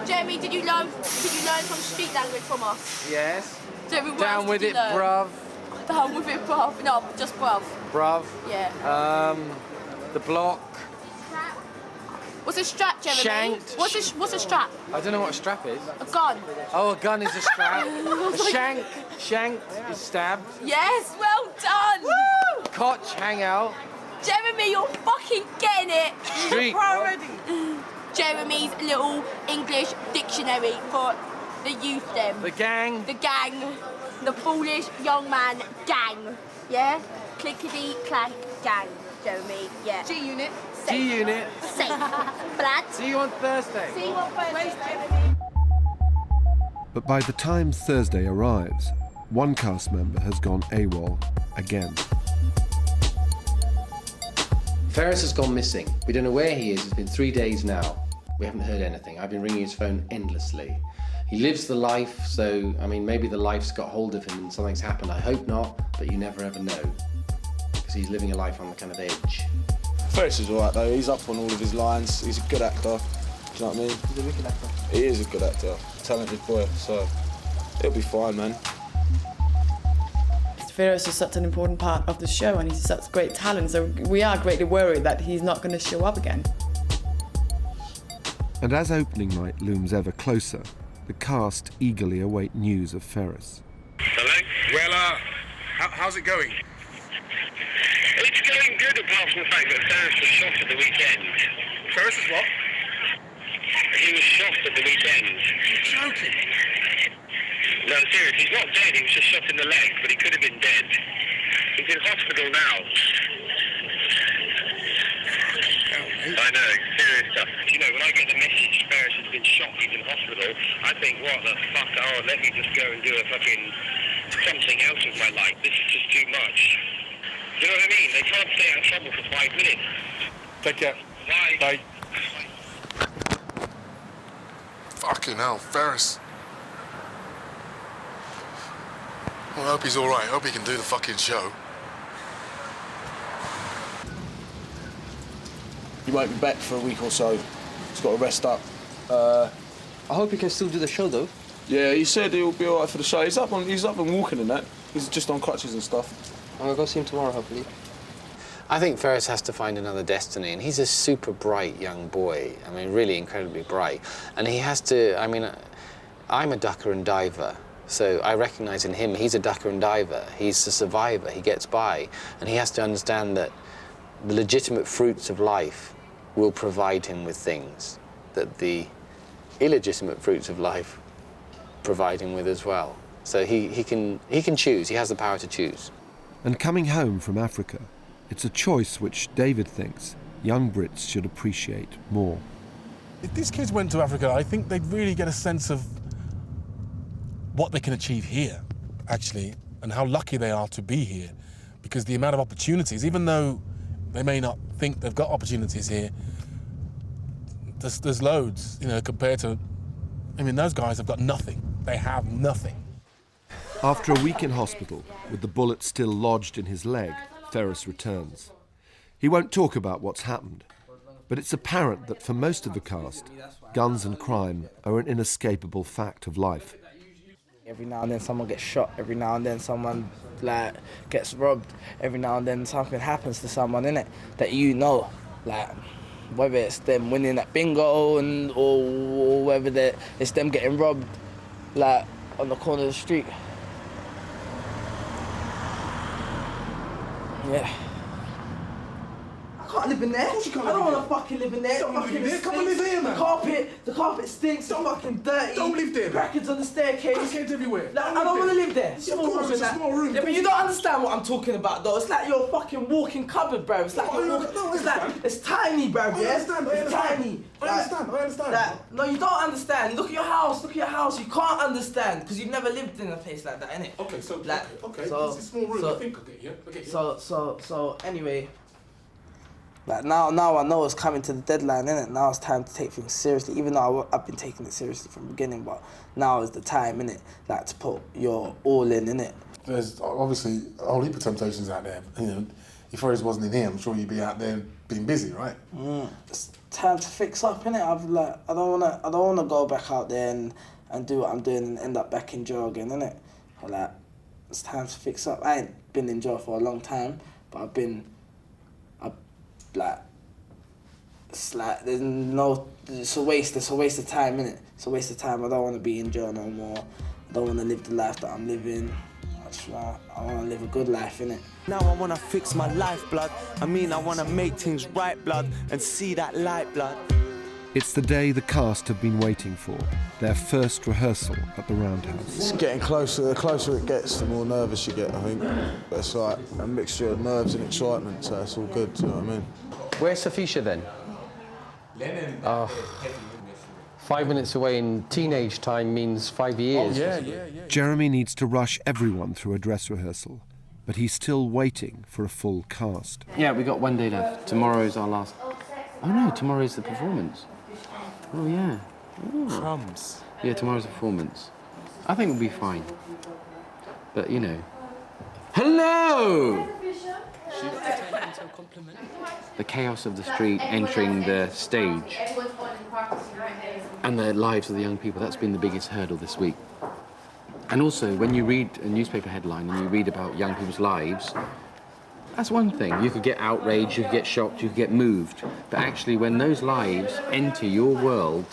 Jeremy, did you learn some street language from us? Yes. Jeremy, what Down else with did it, you learn? bruv. Down with it, bruv. No, just bruv. Bruv. Yeah. The block. What's a strap, Jeremy? Shanked. What's a strap? I don't know what a strap is. A gun. Oh, a gun is a strap. A shanked is stabbed. Yes, well done. Woo! Cotch, hang out. Jeremy, you're fucking getting it. Street. Pro already. Jeremy's little English dictionary for the youth them. The gang. The gang. The foolish young man gang. Yeah? Clickety clack gang, Jeremy. Yeah. G-Unit. G-Unit. Safe. Blood. See you on Thursday. See you on Thursday. But by the time Thursday arrives, one cast member has gone AWOL again. Ferris has gone missing. We don't know where he is. It's been 3 days now. We haven't heard anything. I've been ringing his phone endlessly. He lives the life, so, I mean, maybe the life's got hold of him and something's happened. I hope not, but you never ever know. Because he's living a life on the kind of edge. Ferris is alright though, he's up on all of his lines, he's a good actor, do you know what I mean? He's a wicked actor. He is a good actor, talented boy, so he'll be fine, man. Ferris is such an important part of the show and he's such great talent, so we are greatly worried that he's not going to show up again. And as opening night looms ever closer, the cast eagerly await news of Ferris. Hello? Well, how's it going? It's going good, apart from the fact that Ferris was shot at the weekend. Ferris is what? He was shot at the weekend. You're joking. No, seriously, he's not dead. He was just shot in the leg, but he could have been dead. He's in hospital now. I know, serious stuff. You know, when I get the message Ferris has been shot, he's in hospital, I think, what the fuck, oh, let me just go and do a fucking something else with my life. This is just too much. You know what I mean? They can't stay out of trouble for 5 minutes. Take care. Bye. Bye. Fucking hell, Ferris. Well, I hope he's all right. I hope he can do the fucking show. He won't be back for a week or so. He's got to rest up. I hope he can still do the show, though. Yeah, he said he'll be all right for the show. He's up and walking and that. He's just on crutches and stuff. I'm gonna go see him tomorrow, hopefully. I think Ferris has to find another destiny, and he's a super bright young boy. I mean, really incredibly bright. And he has to, I mean, I'm a ducker and diver, so I recognise in him, he's a ducker and diver. He's a survivor, he gets by, and he has to understand that the legitimate fruits of life will provide him with things that the illegitimate fruits of life provide him with as well. So he can choose, he has the power to choose. And coming home from Africa, it's a choice which David thinks young Brits should appreciate more. If these kids went to Africa, I think they'd really get a sense of what they can achieve here, actually, and how lucky they are to be here. Because the amount of opportunities, even though they may not think they've got opportunities here, there's loads, you know, compared to, I mean, those guys have got nothing. They have nothing. After a week in hospital, with the bullet still lodged in his leg, Ferris returns. He won't talk about what's happened, but it's apparent that for most of the cast, guns and crime are an inescapable fact of life. Every now and then someone gets shot, every now and then someone gets robbed, every now and then something happens to someone, innit, that you know, whether it's them winning at bingo or whether it's them getting robbed on the corner of the street. Yeah. I can't live in there. Of course you can't. I don't want to fucking live in there. Don't live in there. Come and live here, man. The carpet stinks. It's fucking dirty. Don't live there. Crackers on the staircase. Crackheads everywhere. I don't want to live there. Of course, it's a small room. Yeah, but you don't understand what I'm talking about, though. It's like your fucking walking cupboard, bro. It's like it's tiny, bro. Yeah, it's tiny. I understand. No, you don't understand. Look at your house. You can't understand because you've never lived in a place like that, innit? Okay, so so it's a small room. I think I get you. So anyway. Now I know it's coming to the deadline, innit? Now it's time to take things seriously, even though I've been taking it seriously from the beginning, but now is the time, innit? To put your all in, innit? There's obviously a whole heap of temptations out there. You know, if Ferris wasn't in here, I'm sure you'd be out there being busy, right? It's time to fix up, innit? I don't wanna go back out there and do what I'm doing and end up back in jail again, innit? It's time to fix up. I ain't been in jail for a long time, but it's a waste of time, innit? It's a waste of time. I don't want to be in jail no more. I don't want to live the life that I'm living. I want to live a good life, innit? Now I want to fix my life, blood. I want to make things right, blood, and see that light, blood. It's the day the cast have been waiting for, their first rehearsal at the Roundhouse. It's getting closer. The closer it gets, the more nervous you get, I think. But it's like a mixture of nerves and excitement, so it's all good, do you know what I mean? Where's Safisha then? 5 minutes away in teenage time means 5 years. Oh, yeah. Jeremy needs to rush everyone through a dress rehearsal, but he's still waiting for a full cast. Yeah, we got 1 day left. Tomorrow's our last... Oh no, tomorrow's the performance. Oh yeah. Ooh. Crumbs. Yeah, tomorrow's the performance. I think we'll be fine. But, you know... Hello! The chaos of the street entering the stage and the lives of the young people, that's been the biggest hurdle this week. And also, when you read a newspaper headline and you read about young people's lives, that's one thing. You could get outraged, you could get shocked, you could get moved. But actually, when those lives enter your world,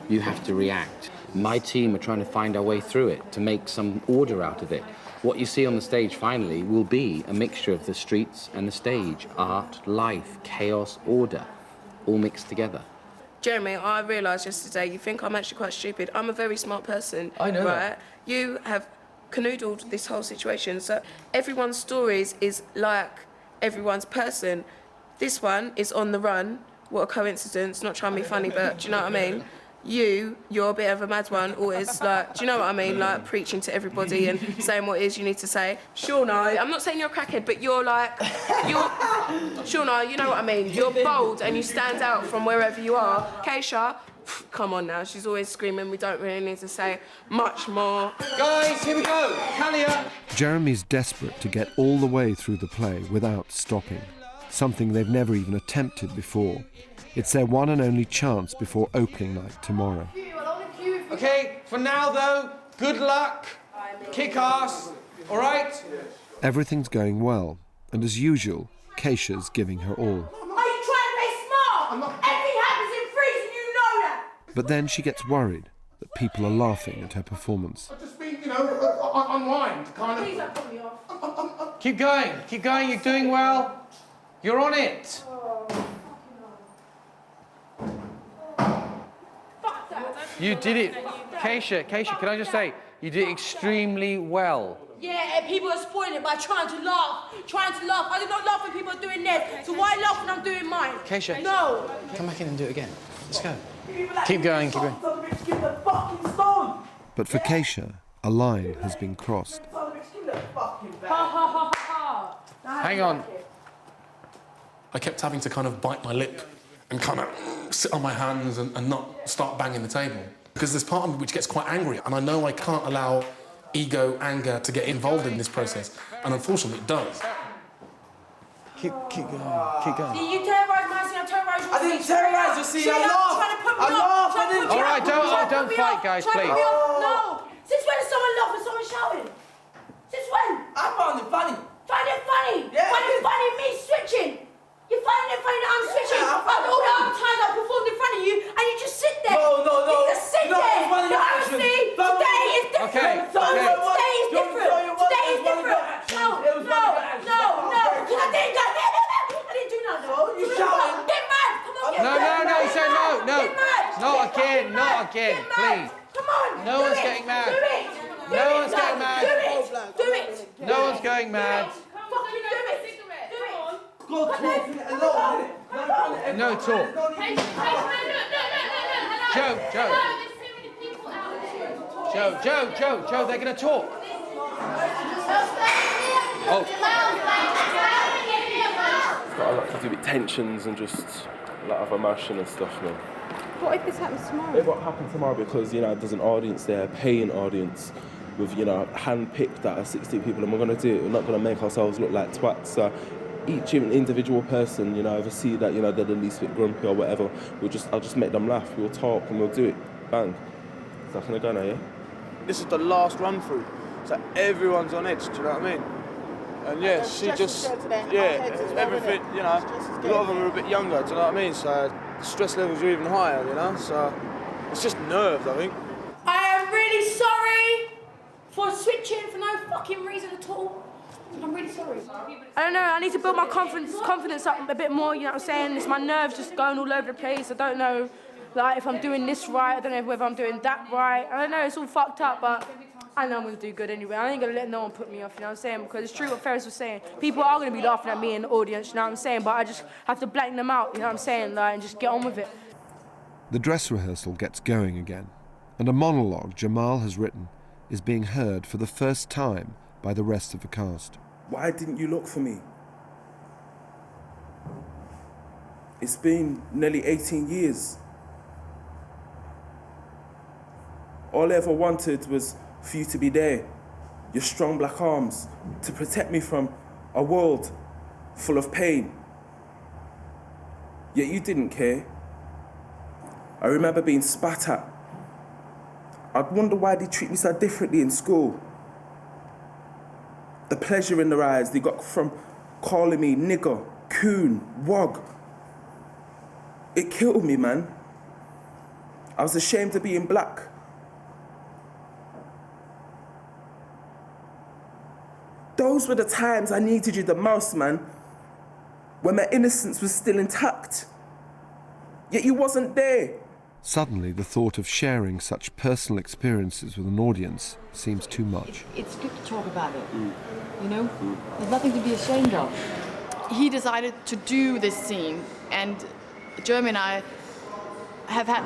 you have to react. My team are trying to find our way through it, to make some order out of it. What you see on the stage finally will be a mixture of the streets and the stage, art, life, chaos, order, all mixed together. Jeremy, I realised yesterday, you think I'm actually quite stupid. I'm a very smart person. I know right? that. You have canoodled this whole situation, so everyone's stories is like everyone's person. This one is on the run. What a coincidence, not trying to be funny, but do you know what I mean? You're a bit of a mad one, always like, do you know what I mean? Like preaching to everybody and saying what it is you need to say. Sure, no, I'm not saying you're a crackhead, but you're sure, no, you know what I mean? You're bold and you stand out from wherever you are. Keisha, come on now, she's always screaming. We don't really need to say much more. Guys, here we go, Kalia. Jeremy's desperate to get all the way through the play without stopping, something they've never even attempted before. It's their one and only chance before opening night tomorrow. Okay, for now though, good luck, kick ass, all right? Everything's going well, and as usual, Keisha's giving her all. Are you trying to play smart? Everything happens in freeze and you know that! But then she gets worried that people are laughing at her performance. I've just been, unwind, kind of. Please don't put me off. Keep going, you're doing well. You're on it. You did it. Keisha, can I just say, you did extremely well. Yeah, and people are spoiling it by trying to laugh. I do not laugh when people are doing theirs, so why laugh when I'm doing mine? Keisha. No. Come back in and do it again. Let's go. Keep going. But for Keisha, a line has been crossed. Hang on. I kept having to kind of bite my lip and kind of sit on my hands and not start banging the table. Because there's part of me which gets quite angry, and I know I can't allow ego, anger to get involved in this process, and unfortunately it does. Keep going. You terrorised my scene, I terrorised your scene. I didn't terrorise your scene, I laughed. All right, don't fight, guys, please. No. Since when is someone laughing, someone shouting? Since when? I found it funny. Find it funny? Yeah. Find it funny me switching? You're finding it funny that I'm switching? After all the other times I performed in front of you and you just sit there. No. You just sit there. Funny No, action. see, today is different. Today is different. Today is different. No, because I didn't go. I didn't do nothing. You shouting. Get mad. Come on, get mad. No, he said no. Get mad. Not again, Get mad. please. Come on. No one's getting mad. Do it. No one's getting mad. Do it. No one's going mad. Fucking do it. Go talk to it alone, innit? No talk. Joe, they're going to talk. Oh. It's got a lot to do with tensions and just a lot of emotion and stuff, man. What if this happens tomorrow? It won't happen tomorrow because, there's an audience there, a paying audience, with, hand-picked out of 16 people, and we're going to do it. We're not going to make ourselves look like twats. So each individual person, if I see that, they're the least bit grumpy or whatever, I'll just make them laugh. We'll talk and we'll do it. Bang. Is that going to go now, yeah? This is the last run through, so everyone's on edge, do you know what I mean? And yeah, she just, everything, a lot of them are a bit younger, do you know what I mean? So the stress levels are even higher, so it's just nerves, I think. I am really sorry for switching for no fucking reason at all. I'm really sorry. I don't know, I need to build my confidence up a bit more, you know what I'm saying? It's my nerves just going all over the place. I don't know, if I'm doing this right. I don't know whether I'm doing that right. I don't know, it's all fucked up, but I know I'm going to do good anyway. I ain't going to let no one put me off, you know what I'm saying? Because it's true what Ferris was saying. People are going to be laughing at me in the audience, you know what I'm saying? But I just have to blank them out, you know what I'm saying? And just get on with it. The dress rehearsal gets going again, and a monologue Jamal has written is being heard for the first time by the rest of the cast. Why didn't you look for me? It's been nearly 18 years. All I ever wanted was for you to be there, your strong black arms, to protect me from a world full of pain. Yet you didn't care. I remember being spat at. I'd wonder why they treat me so differently in school. The pleasure in their eyes they got from calling me nigger, coon, wog. It killed me, man. I was ashamed of being black. those were the times I needed you the most, man. When my innocence was still intact. Yet you wasn't there. Suddenly, the thought of sharing such personal experiences with an audience seems too much. It's good to talk about it, you know? There's nothing to be ashamed of. He decided to do this scene, and Jeremy and I have had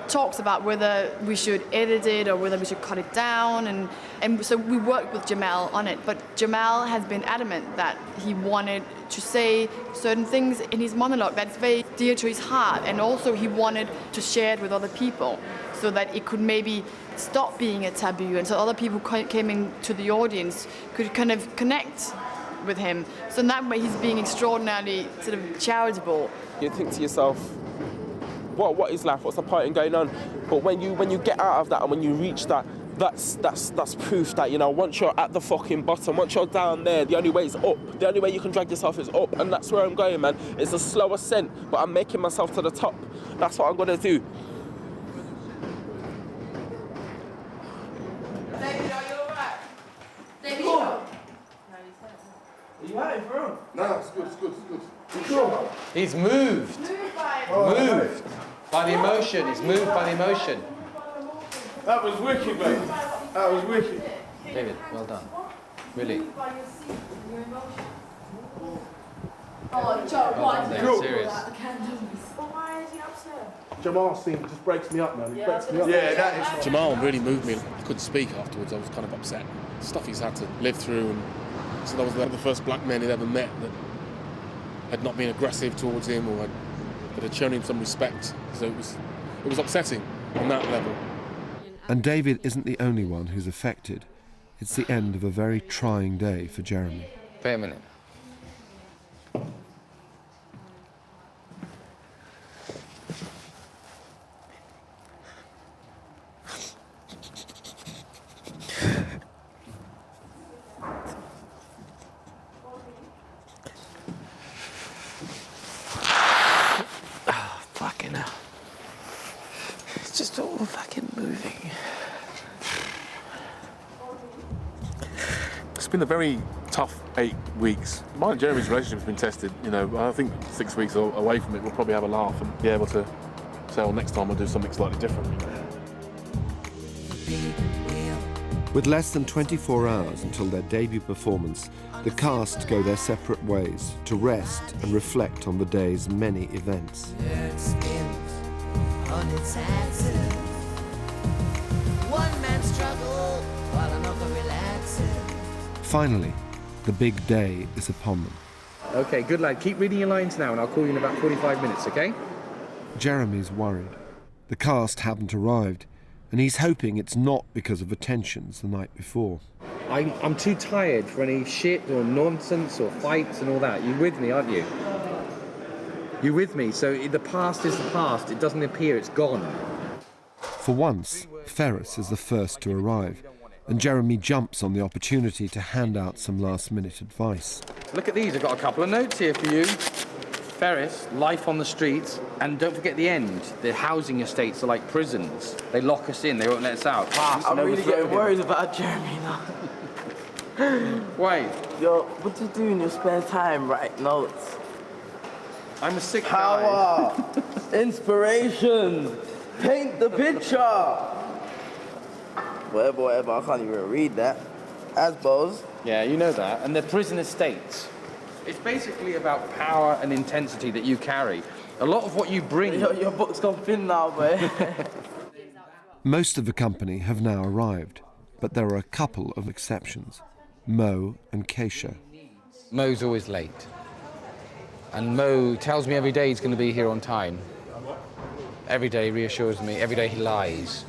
talks about whether we should edit it or whether we should cut it down, and so we worked with Jamal on it, but Jamal has been adamant that he wanted to say certain things in his monologue that's very dear to his heart, and also he wanted to share it with other people so that it could maybe stop being a taboo, and so other people came into the audience could kind of connect with him. So in that way he's being extraordinarily sort of charitable. You think to yourself, what is life? What's the point in going on? But when you get out of that and when you reach that, that's proof that, you know, once you're at the fucking bottom, once you're down there, the only way is up. The only way you can drag yourself is up, and that's where I'm going, man. It's a slow ascent, but I'm making myself to the top. That's what I'm gonna do. David, are you alright? David, Are you alright, bro? No, it's good, it's good, it's good. You sure? He's moved. Moved by the emotion. He's moved by the emotion. That was wicked, mate. That was wicked. David, well done. Really. Oh, Joe, why is he Cool. Serious. Why is he upset? Jamal's scene just breaks me up, man. It breaks me up. Yeah, that is. Jamal really moved me. I couldn't speak afterwards. I was kind of upset. Stuff he's had to live through, and so that was the first black men he'd ever met that had not been aggressive towards him or that had shown him some respect. So it was upsetting on that level. And David isn't the only one who's affected. It's the end of a very trying day for Jeremy. Wait a minute. Fucking hell. It's just all fucking moving. It's been a very tough 8 weeks. Mine and Jeremy's relationship's been tested. You know, I think 6 weeks away from it, we'll probably have a laugh and be able to say, well, next time we'll do something slightly different. With less than 24 hours until their debut performance, the cast go their separate ways to rest and reflect on the day's many events. One man struggle while another relaxes. Finally, the big day is upon them. Okay, good lad. Keep reading your lines now, and I'll call you in about 45 minutes, okay? Jeremy's worried. The cast haven't arrived, and he's hoping it's not because of the tensions the night before. I'm too tired for any shit or nonsense or fights and all that. You with me, aren't you? You with me? So the past is the past. It doesn't appear, it's gone. For once, Ferris is the first to arrive, and Jeremy jumps on the opportunity to hand out some last-minute advice. Look at these. I've got a couple of notes here for you. Ferris, life on the streets, and don't forget the end. The housing estates are like prisons. They lock us in, they won't let us out. I'm really getting worried about Jeremy now. Why? Yo, what do you do in your spare time? Write notes. I'm a sick Power, inspiration, paint the picture. Whatever, I can't even read that. Asbos. Yeah, you know that. And they're prison estates. It's basically about power and intensity that you carry. A lot of what you bring... Your book's gone thin now, boy. Most of the company have now arrived, but there are a couple of exceptions. Mo and Keisha. Mo's always late. And Mo tells me every day he's going to be here on time. Every day he reassures me, every day he lies.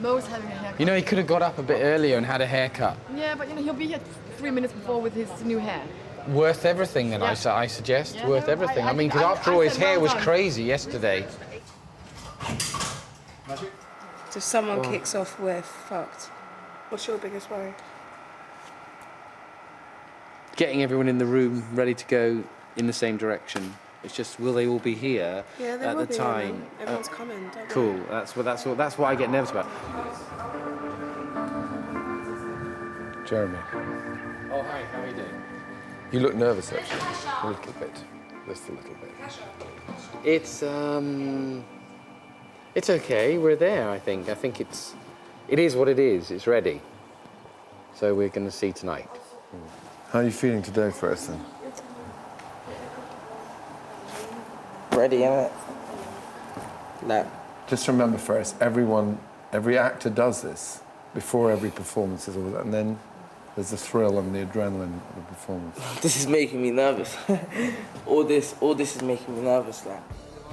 Mo's having a haircut. You know, he could have got up a bit earlier and had a haircut. Yeah, but you know, he'll be here 3 minutes before with his new hair. Worth everything, then, Yeah. I suggest. Yeah, worth no, everything. I I mean, because after all, his hair was crazy yesterday. So if someone kicks off, we're fucked. What's your biggest worry? Getting everyone in the room ready to go in the same direction. It's just, will they all be here Yeah, they at will the be, time? everyone's coming, don't they? Cool. That's what I get nervous about. Jeremy, Oh, hi, how are you doing? You look nervous, actually. A little bit. Just a little bit. It's okay. We're there, I think. I think it is what it is. It's ready. So we're going to see tonight. How are you feeling today, first, then? Ready, innit? No. Just remember, first, every actor does this before every performance is all that, and then there's the thrill and the adrenaline of the performance. This is making me nervous. all this is making me nervous, like.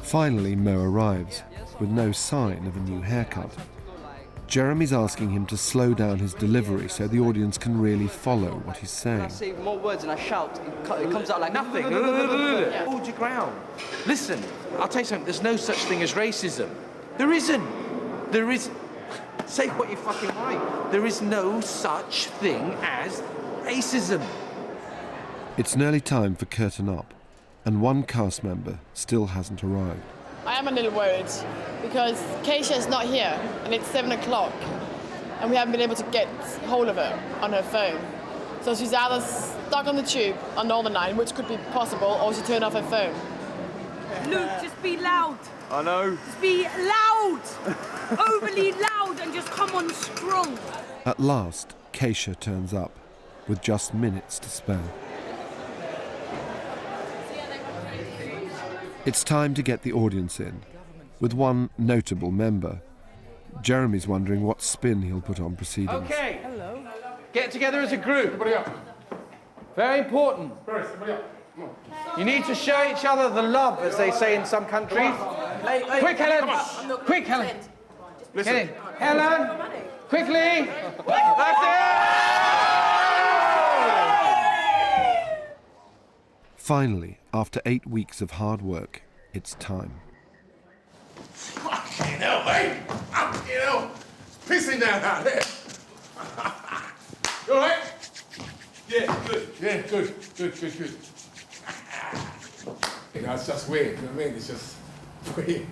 Finally, Mo arrives, with no sign of a new haircut. Jeremy's asking him to slow down his delivery so the audience can really follow what he's saying. I say more words and I shout, it comes out like nothing. Hold your ground. Listen, I'll tell you something, there's no such thing as racism. There isn't. There is. Say what you fucking like. There is no such thing as racism. It's nearly time for curtain up, and one cast member still hasn't arrived. I am a little worried because Keisha is not here and it's 7 o'clock and we haven't been able to get hold of her on her phone. So she's either stuck on the tube on Northern Line, which could be possible, or she turned off her phone. Luke, just be loud. I know. Just be loud. Overly loud and just come on strong. At last, Keisha turns up, with just minutes to spare. It's time to get the audience in, with one notable member. Jeremy's wondering what spin he'll put on proceedings. Okay. Hello. Get together as a group. Everybody up. Very important. Everybody up. You need to show each other the love, as they say in some countries. Quick, Helen. Quick, Helen. Get in. Helen. Quickly. That's it. Finally, after 8 weeks of hard work, it's time. Fucking hell, mate! Fucking hell! It's pissing down out there! You alright? Yeah, good. Yeah, good. You know, it's just weird, you know what I mean? It's just weird.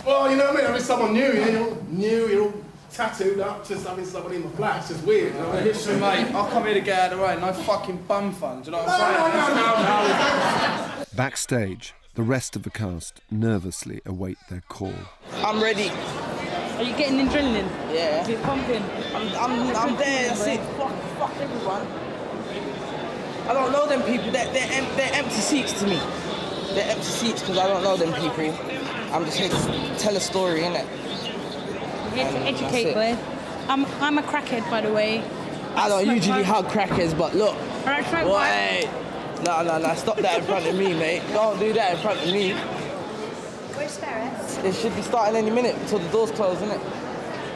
Well, you know what I mean? I mean, someone new, you're all tattooed up, just having someone in the flat. It's just weird, you know what I mean? Listen, mate, I'll come here to get out of the way. No fucking bum fun, do you know what I'm saying? No. Backstage, the rest of the cast nervously await their call. I'm ready. Are you getting adrenaline? Yeah. You're pumping? I'm there, that's it. Fuck everyone. I don't know them people, they're empty seats to me. They're empty seats because I don't know them people. I'm just here to tell a story, innit? Here to educate, boy. I'm a crackhead, by the way. I don't usually hug crackheads, but look. Alright, try Wait. No, stop that in front of me, mate. Don't do that in front of me. Where's Ferris? It should be starting any minute until the doors close, innit?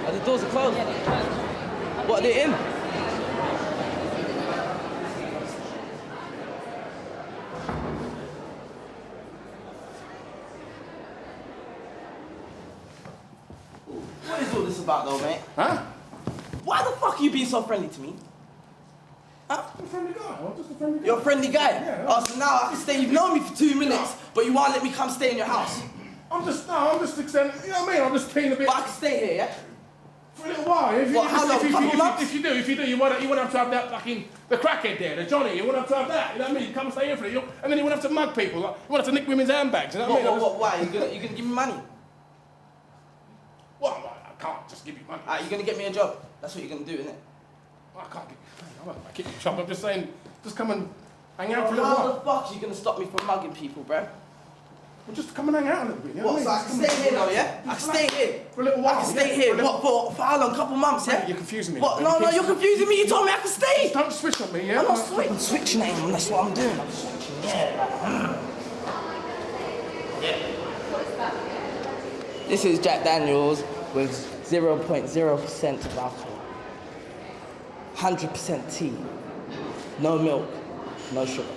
Oh, the doors are closed? Yeah, they're closed. What, are they in? What is all this about, though, mate? Huh? Why the fuck are you being so friendly to me? Huh? I'm a friendly guy. I'm just a friendly guy. You're a friendly guy? Yeah. Oh, so now I can stay. You've known me for 2 minutes, but you won't let me come stay in your house. I'm just extending, you know what I mean? I'm just being a bit... But I can stay here, yeah? For a little while. How long? Couple months? If you do, you won't have to have that fucking... The crackhead there, the Johnny, you won't have to have that, you know what I mean? Come and stay here for a little, and then you won't have to mug people, like, you won't have to nick women's handbags, you know what I mean? Why? You gonna give me money? Well, I can't just give you money. You're gonna get me a job. That's what you're gonna do, innit? I can't get... I'm not gonna kick you job, I'm just saying, just come and hang out for a little How while. the fuck are you gonna stop me from mugging people, bruh? Well, just come and hang out a little bit, you know what I mean? So I can stay here though, yeah? I can stay here. For a little while. I can stay here. For how long? Couple months, yeah? You're confusing me. What? No, you're confusing me. You told me I can stay. Don't switch on me, yeah? I'm not switching. I'm switching, aim. That's what I'm doing. I'm switching, yeah. This is Jack Daniels with 0.0% of alcohol. 100% tea. No milk. No sugar.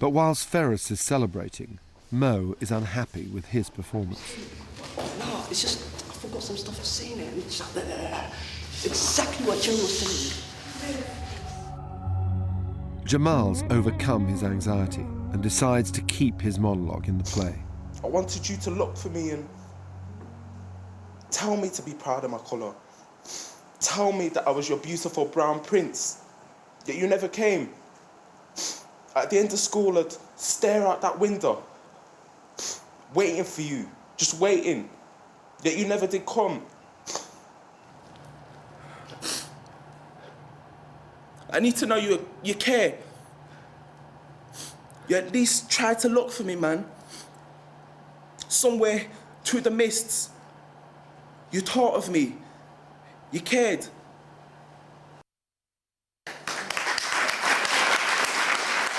But whilst Ferris is celebrating, Mo is unhappy with his performance. No, it's just, I forgot some stuff I was saying it. It's just, exactly what Jeremy was telling me. Jamal's overcome his anxiety and decides to keep his monologue in the play. I wanted you to look for me and tell me to be proud of my colour. tell me that I was your beautiful brown prince, yet you never came. At the end of school, I'd stare out that window, waiting for you, just waiting, yet you never did come. I need to know you care. You at least tried to look for me, man. Somewhere through the mists, you thought of me. You cared.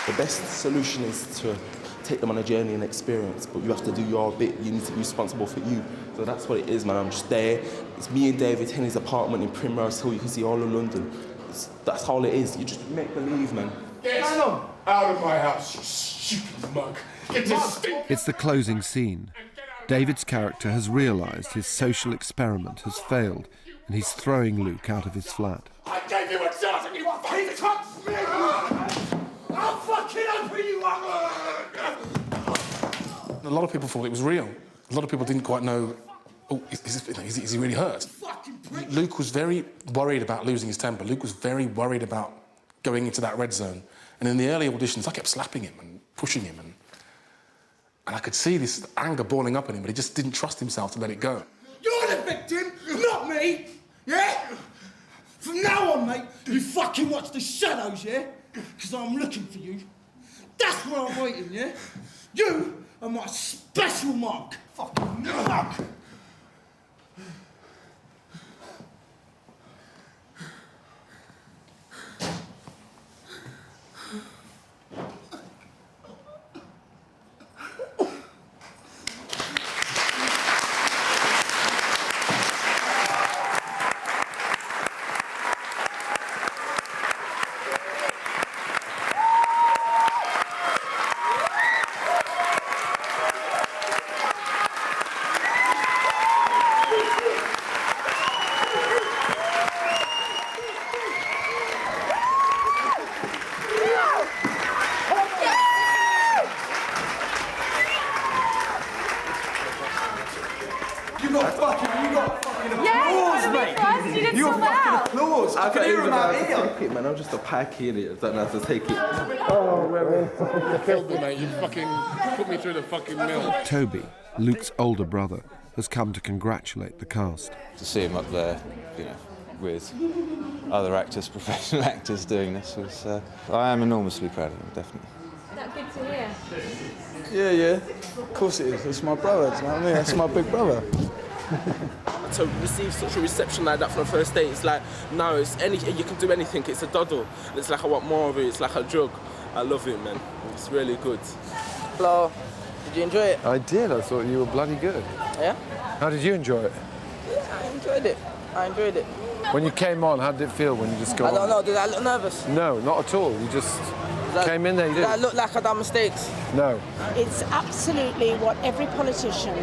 The best solution is to take them on a journey and experience, but you have to do your bit. You need to be responsible for you. So that's what it is, man. I'm just there. It's me and David in his apartment in Primrose Hill. You can see all of London. That's all it is. You just make believe, man. Get out of my house, you stupid mug. It's the closing scene. David's character has realised his social experiment has failed, and he's throwing Luke out of his flat. I gave you a chance and you fucking touched me! I'll fucking open you up! A lot of people thought it was real. A lot of people didn't quite know, oh, is he really hurt? Luke was very worried about losing his temper. Luke was very worried about going into that red zone. And in the early auditions, I kept slapping him and pushing him. And I could see this anger boiling up in him, but he just didn't trust himself to let it go. You're the victim, not me, yeah? From now on, mate, you fucking watch the shadows, yeah? Because I'm looking for you. That's where I'm waiting, yeah? You are my special mark. Fucking mark. I can hear him out here. Take it, man. I'm just a packy in it. I don't know how to take it. Oh, man. You killed me, mate. You fucking put me through the fucking mill. Toby, Luke's older brother, has come to congratulate the cast. To see him up there, you know, with other actors, professional actors doing this was... I am enormously proud of him, definitely. Is that good to hear? Yeah. Of course it is. It's my brother, do you know what I mean? That's my big brother. To receive such a reception like that from the first date, it's like, no, it's you can do anything. It's a doddle. It's like I want more of it. It's like a drug. I love it, man. It's really good. Hello. Did you enjoy it? I did. I thought you were bloody good. Yeah? How did you enjoy it? Yeah, I enjoyed it. When you came on, how did it feel when you just got on? I don't know. Did I look nervous? No, not at all. You just came in there. You did I look like I done mistakes? No. It's absolutely what every politician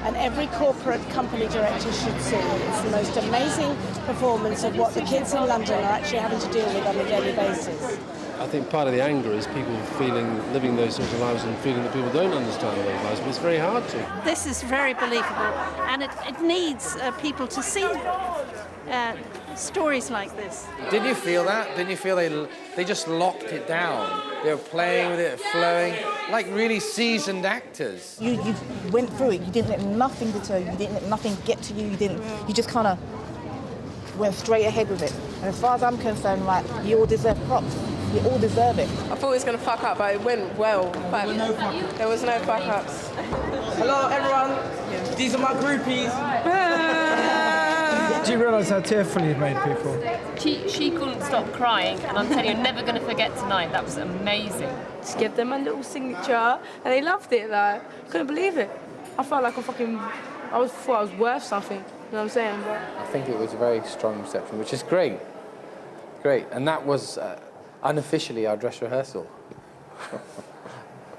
and every corporate company director should see. It's the most amazing performance of what the kids in London are actually having to deal with on a daily basis. I think part of the anger is people living those sort of lives and feeling that people don't understand those lives, but it's very hard to. This is very believable, and it needs people to see stories like this. Did you feel that? Didn't you feel they just locked it down? They were playing with it, flowing, like really seasoned actors. You went through it. You didn't let nothing deter you. You didn't let nothing get to you. You just kind of went straight ahead with it. And as far as I'm concerned, right, you all deserve props. You all deserve it. I thought it was going to fuck up, but it went well. There was no fuck ups. Hello, everyone. These are my groupies. Do you realise how tearful you've made people? She couldn't stop crying, and I'm telling you, never going to forget tonight. That was amazing. Just give them a little signature, and they loved it. Like, couldn't believe it. I felt like thought I was worth something. You know what I'm saying? But I think it was a very strong reception, which is great. Great, and that was unofficially our dress rehearsal.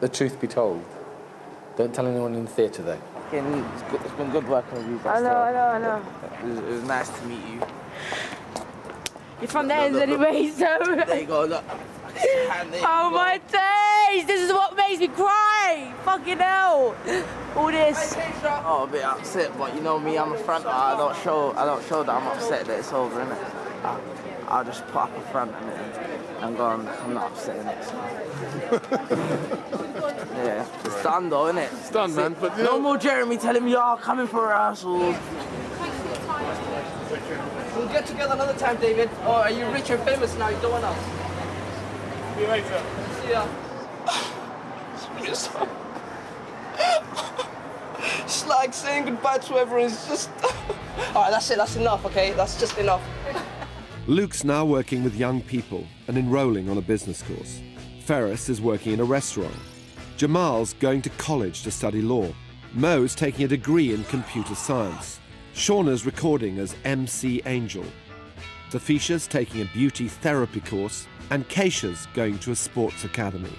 The truth be told. Don't tell anyone in the theatre, though. It's been good working with you guys. I know. It was nice to meet you. You're from the ends anyway, so... There you go, look. Oh my days! This is what makes me cry! Fucking hell! All this. Oh, a bit upset, but you know me, I'm a fronter. I don't show that I'm upset that it's over, innit? I'll just put up a front and go on. I'm not upset, innit? So. Yeah, it's done though, innit? It's done, man. But no more Jeremy telling me, oh, coming for rehearsals. We'll get together another time, David. Or are you rich and famous now? You don't want us. See you later. See ya. It's like saying goodbye to everyone. It's just... All right, that's it. That's enough, okay? That's just enough. Luke's now working with young people and enrolling on a business course. Ferris is working in a restaurant. Jamal's going to college to study law. Mo's taking a degree in computer science. Shauna's recording as MC Angel. Safisha's taking a beauty therapy course, and Keisha's going to a sports academy.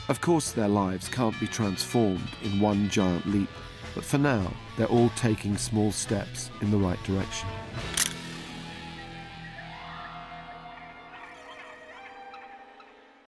Of course, their lives can't be transformed in one giant leap, but for now, they're all taking small steps in the right direction.